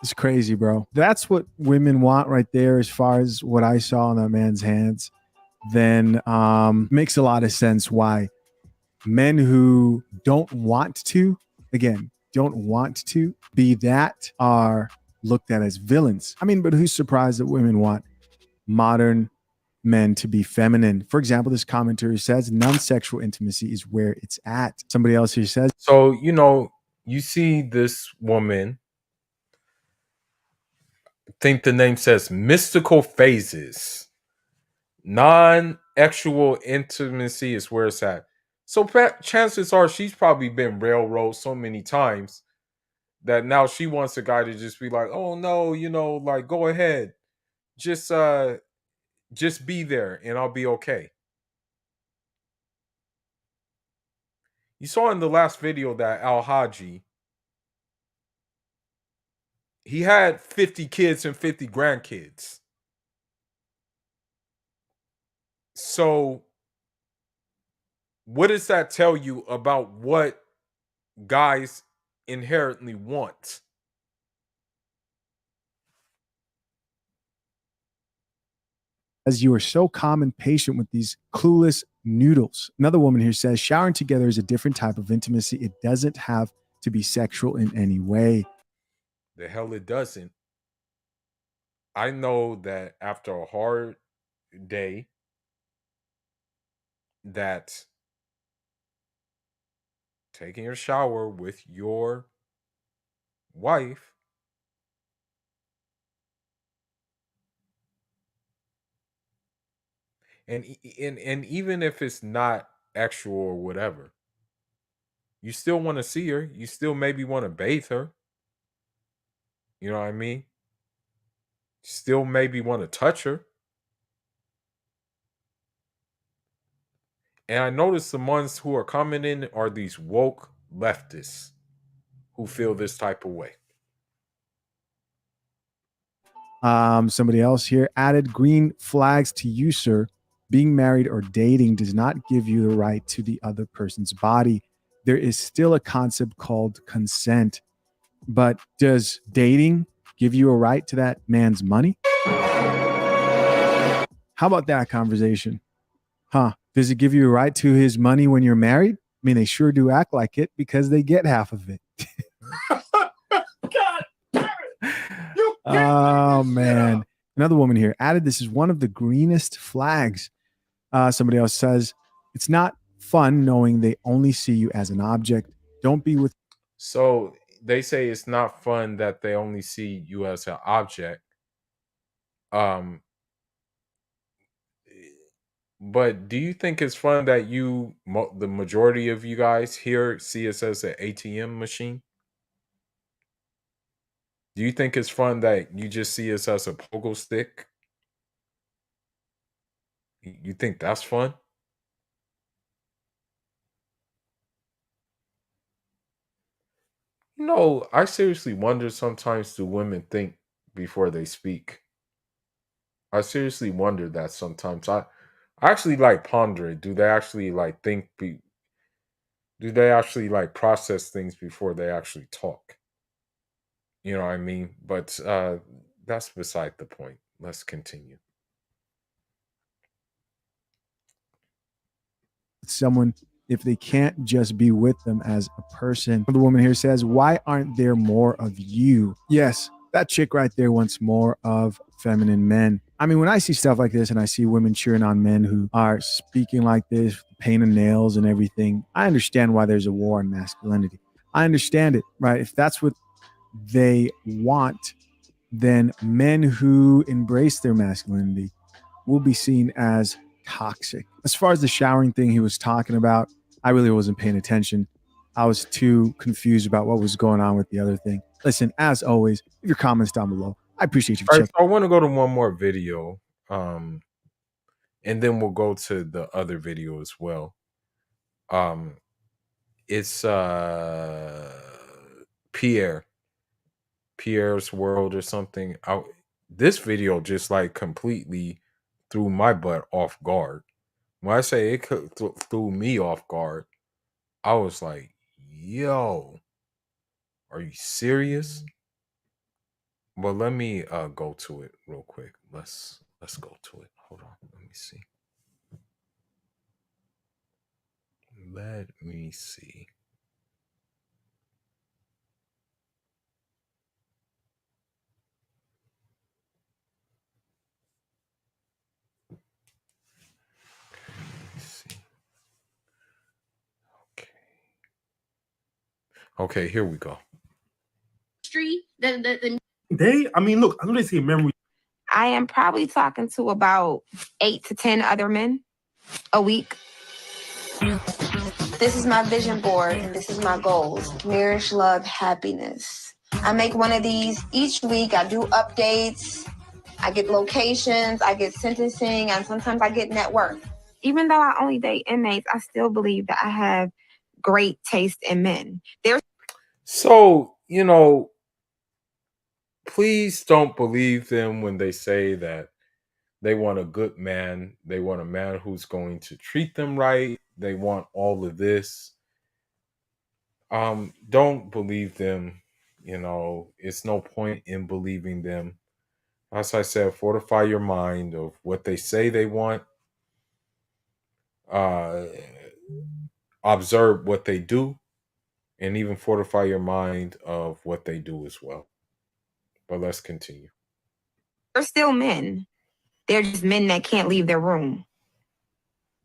It's crazy, bro. That's what women want right there, as far as what I saw on that man's hands. Then makes a lot of sense why men who don't want to, again, don't want to be that are looked at as villains. I mean, but who's surprised that women want modern men to be feminine? For example, this commenter says non-sexual intimacy is where it's at. Somebody else here says, so, you know, you see this woman, I think the name says mystical phases. Non-actual intimacy is where it's at. So chances are she's probably been railroaded so many times that now she wants a guy to just be like, oh no, you know, like go ahead. Just be there and I'll be okay. You saw in the last video that Al Haji, he had 50 kids and 50 grandkids. So what does that tell you about what guys inherently want? as you are so calm and patient with these clueless noodles. Another woman here says, showering together is a different type of intimacy. It doesn't have to be sexual in any way. The hell it doesn't. I know that after a hard day, that taking a shower with your wife and even if it's not actual or whatever, you still want to see her. You still maybe want to bathe her. You know what I mean? Still maybe want to touch her. And I notice the ones who are commenting are these woke leftists who feel this type of way. Somebody else here added green flags to you, sir. Being married or dating does not give you the right to the other person's body. There is still a concept called consent. But does dating give you a right to that man's money? How about that conversation? Huh? Does it give you a right to his money when you're married? I mean, they sure do act like it because they get half of it. Oh, man. Another woman here added, this is one of the greenest flags. Somebody else says, it's not fun knowing they only see you as an object. Don't be with. So they say it's not fun that they only see you as an object. Um, but do you think it's fun that the majority of you guys here see us as an ATM machine? Do you think it's fun that you just see us as a pogo stick? You think that's fun? I seriously wonder sometimes, do women think before they speak? I seriously wonder that sometimes. I actually like ponder it. Do they actually like think? Do they actually like process things before they actually talk? You know what I mean? But that's beside the point. Let's continue. Someone if they can't just be with them as a person. The woman here says, why aren't there more of you? Yes, that chick right there wants more of feminine men. I mean, when I see stuff like this and I see women cheering on men who are speaking like this, pain and nails and everything, I understand why there's a war on masculinity. I understand it, right? If that's what they want, then men who embrace their masculinity will be seen as toxic. As far as the showering thing he was talking about, I really wasn't paying attention. I was too confused about what was going on with the other thing. Listen, as always, leave your comments down below. I appreciate you All right, checking. so I want to go to one more video, and then we'll go to the other video as well. It's Pierre's World or something. This video just like completely threw my butt off guard. When I say it threw me off guard, I was like, yo, are you serious? Well, let me go to it real quick. Let's go to it. Hold on. Let me see. Let me see. Okay, here we go. I mean, look, I know they say memory. I am probably talking to about 8 to 10 other men a week. This is my vision board and this is my goals. Marriage, love, happiness. I make one of these each week. I do updates. I get locations. I get sentencing. And sometimes I get net worth. Even though I only date inmates, I still believe that I have great taste in men. So, please don't believe them when they say that they want a good man. They want a man who's going to treat them right. They want all of this. Don't believe them. It's no point in believing them. As I said, fortify your mind of what they say they want. Observe what they do, and even fortify your mind of what they do as well. But let's continue. They're still men. They're just men that can't leave their room.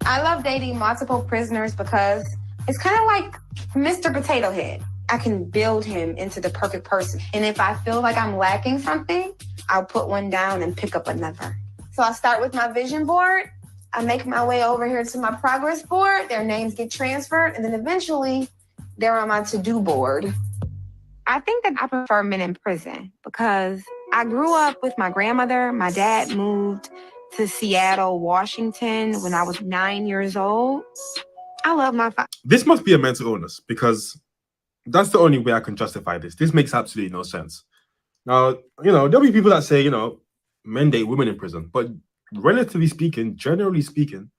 I love dating multiple prisoners because it's kind of like Mr. Potato Head. I can build him into the perfect person. And if I feel like I'm lacking something, I'll put one down and pick up another. So I start with my vision board. I make my way over here to my progress board. Their names get transferred. And then eventually they're on my to-do board. I think that I prefer men in prison because I grew up with my grandmother. My dad moved to Seattle, Washington when I was 9 years old. I love my father. This must be a mental illness because that's the only way I can justify this. This makes absolutely no sense. Now, there'll be people that say, men date women in prison, but relatively speaking, generally speaking,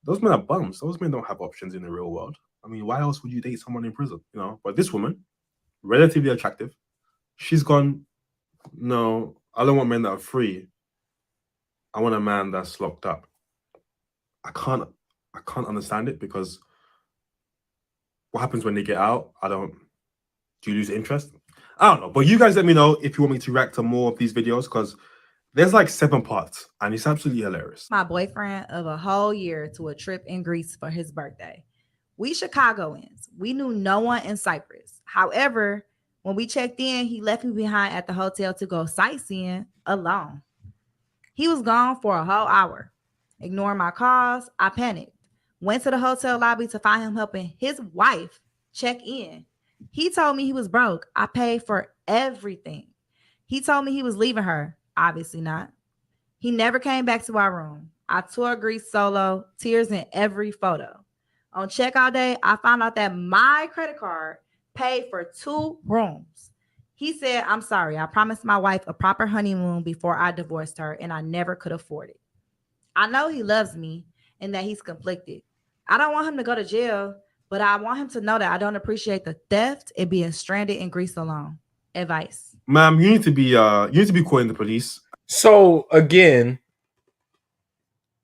those men are bums. Those men don't have options in the real world. I mean, why else would you date someone in prison? But this woman, relatively attractive, she's gone, no, I don't want men that are free. I want a man that's locked up. I can't I can't understand it, because what happens when they get out? Do you lose interest? I don't know. But you guys let me know if you want me to react to more of these videos, because there's like 7 parts and it's absolutely hilarious. My boyfriend of a whole year to a trip in Greece for his birthday. We Chicagoans. We knew no one in Cyprus. However, when we checked in, he left me behind at the hotel to go sightseeing alone. He was gone for a whole hour. Ignoring my calls, I panicked. Went to the hotel lobby to find him helping his wife check in. He told me he was broke. I paid for everything. He told me he was leaving her. Obviously not. He never came back to our room. I toured Greece solo, tears in every photo. On checkout day, I found out that my credit card paid for 2 rooms. He said, I'm sorry, I promised my wife a proper honeymoon before I divorced her, and I never could afford it. I know he loves me and that he's conflicted. I don't want him to go to jail, but I want him to know that I don't appreciate the theft and being stranded in Greece alone. Advice. Ma'am, you need to be calling the police. So again,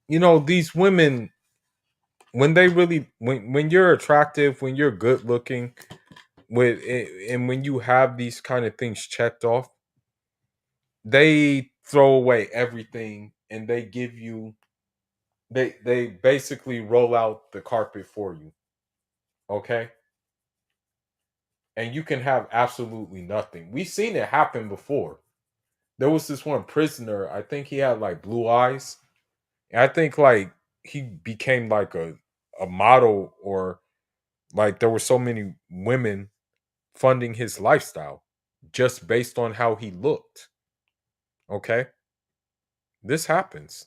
you know, these women, when they really, when you're attractive, when you're good looking, and when you have these kind of things checked off, they throw away everything and they give you, they basically roll out the carpet for you. Okay? And you can have absolutely nothing. We've seen it happen before. There was this one prisoner, I think he had like blue eyes. And I think like he became like a model, or like there were so many women funding his lifestyle just based on how he looked. Okay? This happens.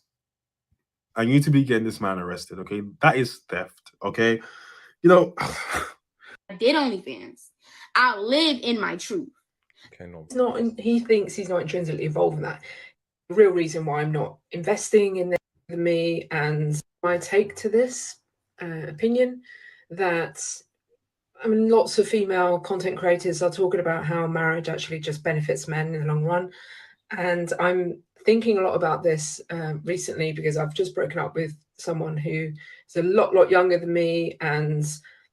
I need to be getting this man arrested, okay? That is theft, okay? You know, I did OnlyFans. I live in my truth. Okay, no. It's not. He thinks he's not intrinsically involved in that. The real reason why I'm not investing in this with me, and my take to this opinion, that I mean, lots of female content creators are talking about how marriage actually just benefits men in the long run, and I'm thinking a lot about this recently because I've just broken up with someone who is a lot younger than me, and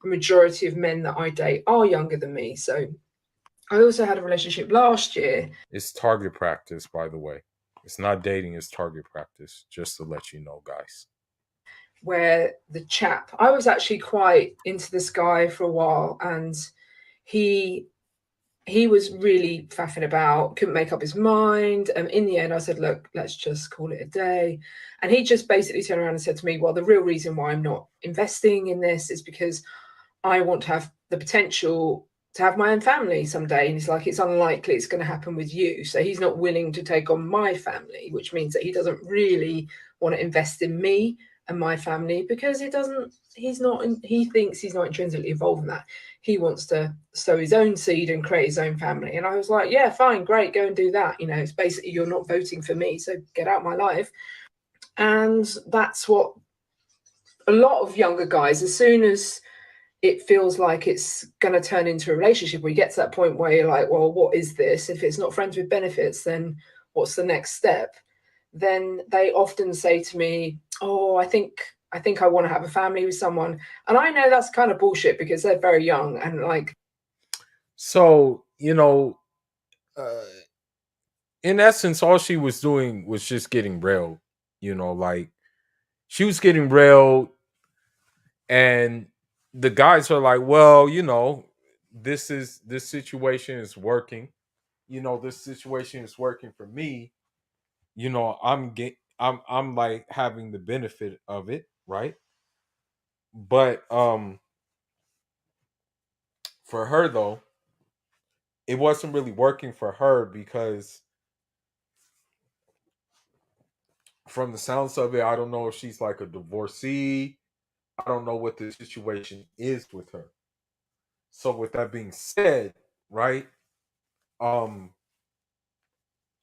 the majority of men that I date are younger than me. So I also had a relationship last year. It's target practice, by the way. It's not dating, it's target practice. Just to let you know, guys. Where the chap, I was actually quite into this guy for a while, and he was really faffing about, couldn't make up his mind. And in the end, I said, look, let's just call it a day. And he just basically turned around and said to me, well, the real reason why I'm not investing in this is because I want to have the potential to have my own family someday. And he's like, it's unlikely it's going to happen with you. So he's not willing to take on my family, which means that he doesn't really want to invest in me and my family because he thinks he's not intrinsically involved in that. He wants to sow his own seed and create his own family. And I was like, yeah, fine, great, go and do that. You know, it's basically, you're not voting for me, so get out of my life. And that's what a lot of younger guys, as soon as it feels like it's going to turn into a relationship, where you get to that point where you're like, well, what is this? If it's not friends with benefits, then what's the next step? Then they often say to me, oh, I think I want to have a family with someone. And I know that's kind of bullshit because they're very young and like. So, you know, in essence, all she was doing was just getting railed. You know, like she was getting railed, and the guys are like, well, you know, this situation is working. You know, this situation is working for me. You know, I'm like having the benefit of it, right? But for her though, it wasn't really working for her because from the sounds of it, I don't know if she's like a divorcee. I don't know what the situation is with her. So with that being said, right?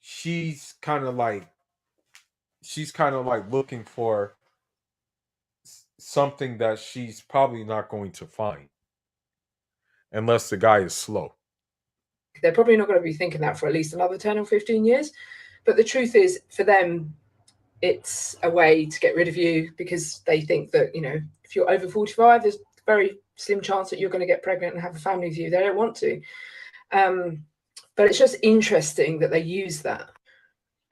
She's kind of like looking for something that she's probably not going to find unless the guy is slow. They're probably not going to be thinking that for at least another 10 or 15 years. But the truth is, for them, it's a way to get rid of you because they think that, you know, if you're over 45, there's a very slim chance that you're going to get pregnant and have a family with you. They don't want to. But it's just interesting that they use that.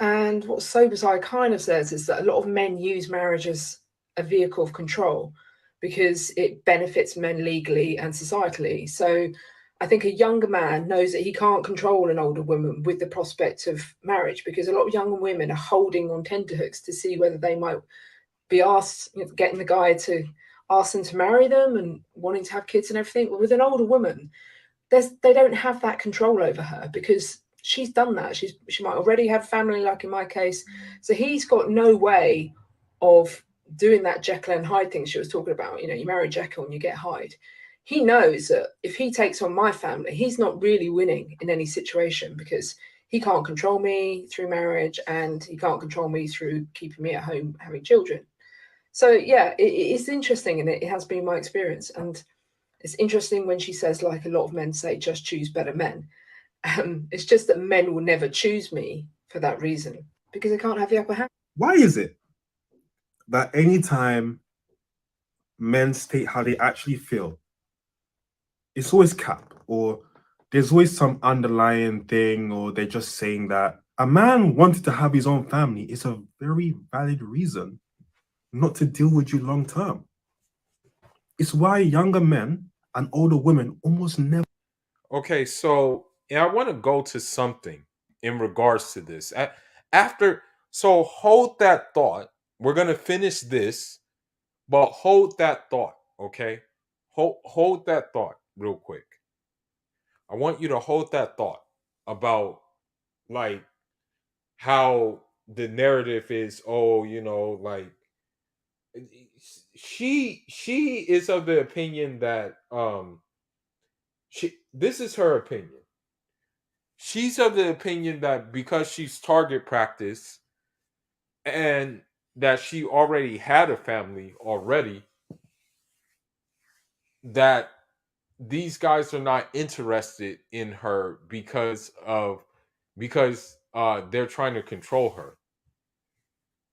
And what So Bizarre kind of says is that a lot of men use marriage as a vehicle of control because it benefits men legally and societally. So I think a younger man knows that he can't control an older woman with the prospect of marriage because a lot of younger women are holding on tenterhooks to see whether they might be asked, you know, getting the guy to ask them to marry them and wanting to have kids and everything. But with an older woman, they don't have that control over her because she's done that. She might already have family, like in my case. So he's got no way of doing that Jekyll and Hyde thing she was talking about. You know, you marry Jekyll and you get Hyde. He knows that if he takes on my family, he's not really winning in any situation because he can't control me through marriage and he can't control me through keeping me at home having children. So yeah, it's interesting, and it has been my experience. And it's interesting when she says, like a lot of men say, just choose better men. It's just that men will never choose me for that reason because they can't have the upper hand. Why is it that anytime men state how they actually feel, it's always cap, or there's always some underlying thing, or they're just saying that a man wanted to have his own family is a very valid reason not to deal with you long term. It's why younger men and older women almost never. Okay, so I want to go to something in regards to this. So hold that thought. We're gonna finish this, but hold that thought, okay? Hold that thought real quick. I want you to hold that thought about like how the narrative is, oh, you know, like she is of the opinion that this is her opinion. She's of the opinion that because she's target practice and that she already had a family already, that these guys are not interested in her because they're trying to control her.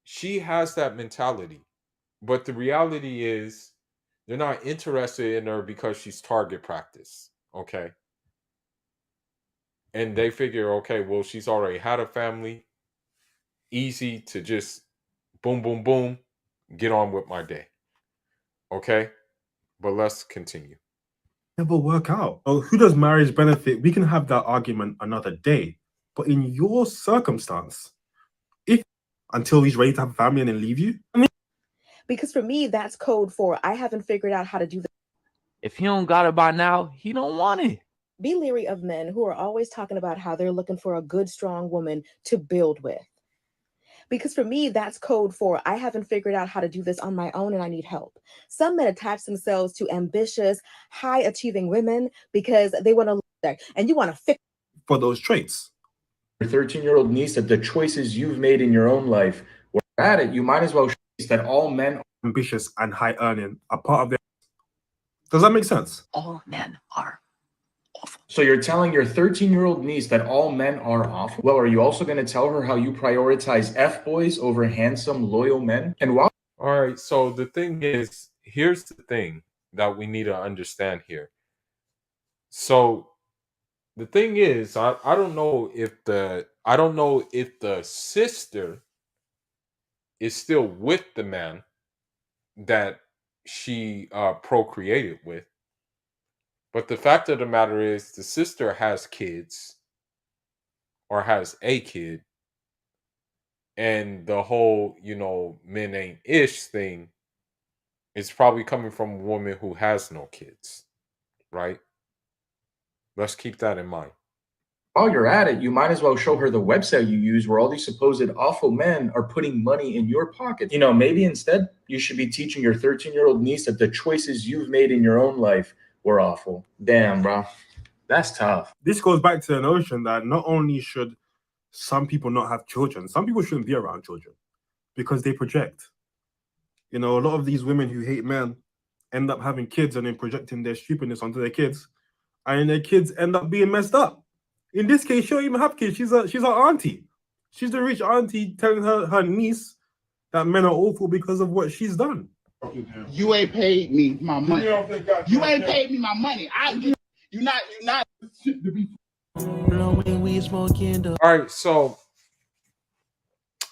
She has that mentality. But the reality is they're not interested in her because she's target practice. Okay. And they figure, okay, well, she's already had a family. Easy to just boom, boom, boom, get on with my day. Okay. But let's continue. Never work out. Oh, who does marriage benefit? We can have that argument another day. But in your circumstance, if until he's ready to have a family and then leave you, I mean, because for me, that's code for I haven't figured out how to do that. If he don't got it by now, he don't want it. Be leery of men who are always talking about how they're looking for a good, strong woman to build with. Because for me, that's code for I haven't figured out how to do this on my own and I need help. Some men attach themselves to ambitious, high-achieving women because they want to look there. And you want to fix for those traits. Your 13-year-old niece that the choices you've made in your own life, where at it, you might as well show that all men are ambitious and high earning are part of their. Does that make sense? All men are awful. So you're telling your 13-year-old niece that all men are awful? Well, are you also going to tell her how you prioritize F-boys over handsome, loyal men? And why? All right. So the thing is, here's the thing that we need to understand here. So the thing is, I don't know if the sister is still with the man that she procreated with. But the fact of the matter is the sister has kids or has a kid. And the whole, men ain't ish thing is probably coming from a woman who has no kids. Right? Let's keep that in mind. While you're at it, you might as well show her the website you use where all these supposed awful men are putting money in your pocket. Maybe instead you should be teaching your 13-year-old niece that the choices you've made in your own life were awful. Damn, bro. That's tough. This goes back to the notion that not only should some people not have children, some people shouldn't be around children because they project. A lot of these women who hate men end up having kids and then projecting their stupidness onto their kids, and their kids end up being messed up. In this case, she don't even have kids. She's her auntie. She's the rich auntie telling her niece that men are awful because of what she's done. You ain't paid me my money. You ain't paid me my money. You're not. All right, so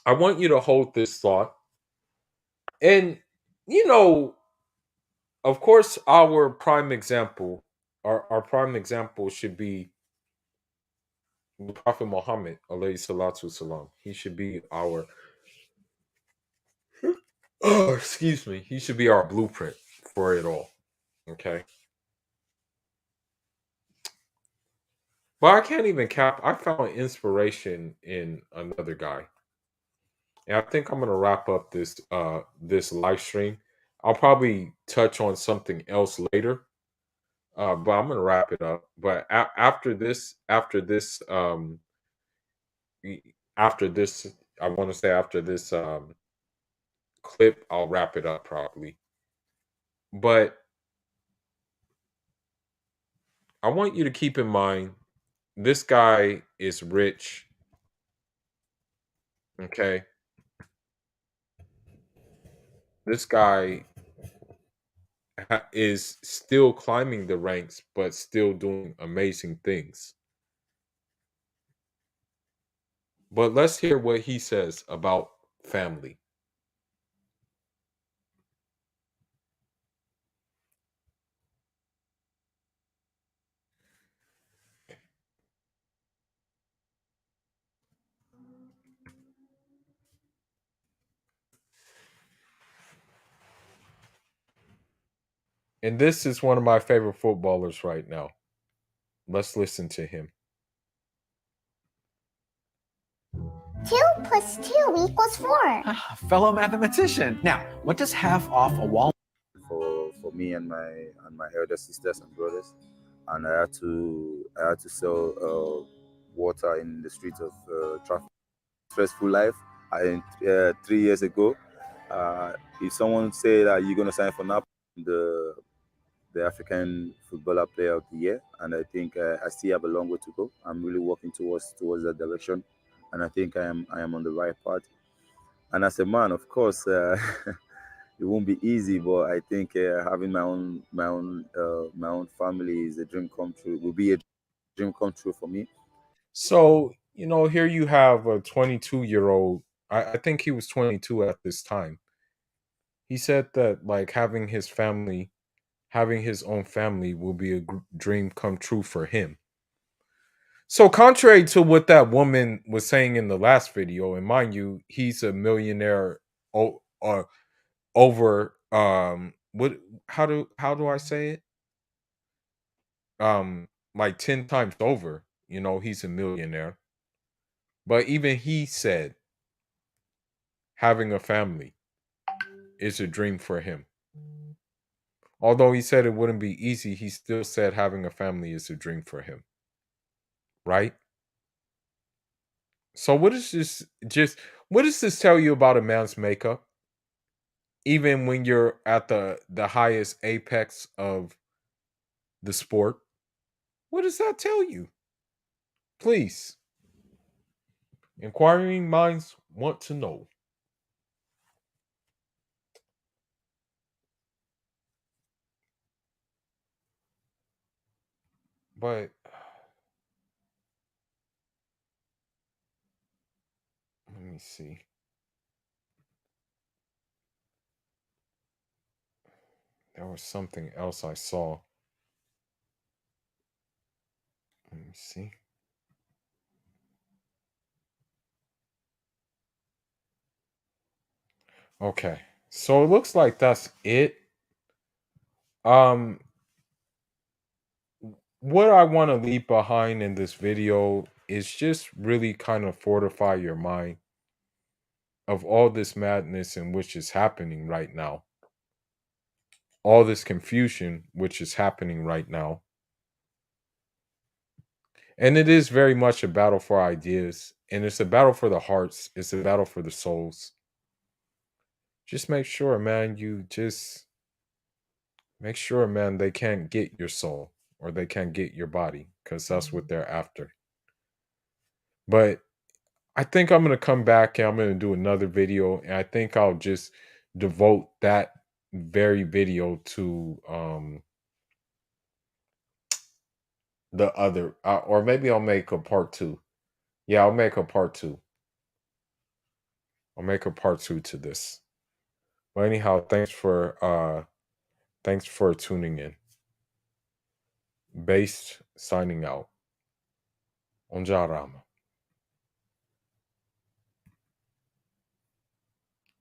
I want you to hold this thought. And, of course, our prime example, our prime example should be the Prophet Muhammad, alayhi salatu salam. He should be our, excuse me, he should be our blueprint for it all. Okay. But I can't even cap. I found inspiration in another guy. And I think I'm gonna wrap up this live stream. I'll probably touch on something else later. But I'm gonna wrap it up. But after this, I want to say after this clip, I'll wrap it up probably. But I want you to keep in mind, this guy is rich. Okay, this guy is still climbing the ranks, but still doing amazing things. But let's hear what he says about family. And this is one of my favorite footballers right now. Let's listen to him. 2 plus 2 equals 4. Fellow mathematician. Now, what does half off a wall? For me and my elder sisters and brothers, and I had to sell water in the streets of traffic. Stressful life. 3 years ago, if someone say that you're gonna sign for Napoli, the African Footballer Player of the Year, and I think I still have a long way to go. I'm really working towards that direction, and I think I am on the right path. And as a man, of course, it won't be easy, but I think having my own family is a dream come true. Will be a dream come true for me. So, here you have a 22-year-old. I think he was 22 at this time. He said that like having his own family will be a dream come true for him. So contrary to what that woman was saying in the last video, and mind you, he's a millionaire over what how do I say it? Like 10 times over, he's a millionaire. But even he said having a family is a dream for him. Although he said it wouldn't be easy, he still said having a family is a dream for him. Right? So what does this tell you about a man's makeup? Even when you're at the highest apex of the sport, what does that tell you? Please. Inquiring minds want to know. But let me see. There was something else I saw. Let me see. Okay. So it looks like that's it. What I want to leave behind in this video is just really kind of fortify your mind of all this madness in which is happening right now. All this confusion which is happening right now. And it is very much a battle for ideas. And it's a battle for the hearts. It's a battle for the souls. Just make sure, man, they can't get your soul or they can't get your body because that's what they're after. But I think I'm gonna come back and I'm gonna do another video, and I think I'll just devote that very video to the other, or maybe I'll make a part 2. Yeah, I'll make a part 2. I'll make a part 2 to this. But anyhow, thanks for tuning in. Based signing out. Onjarama.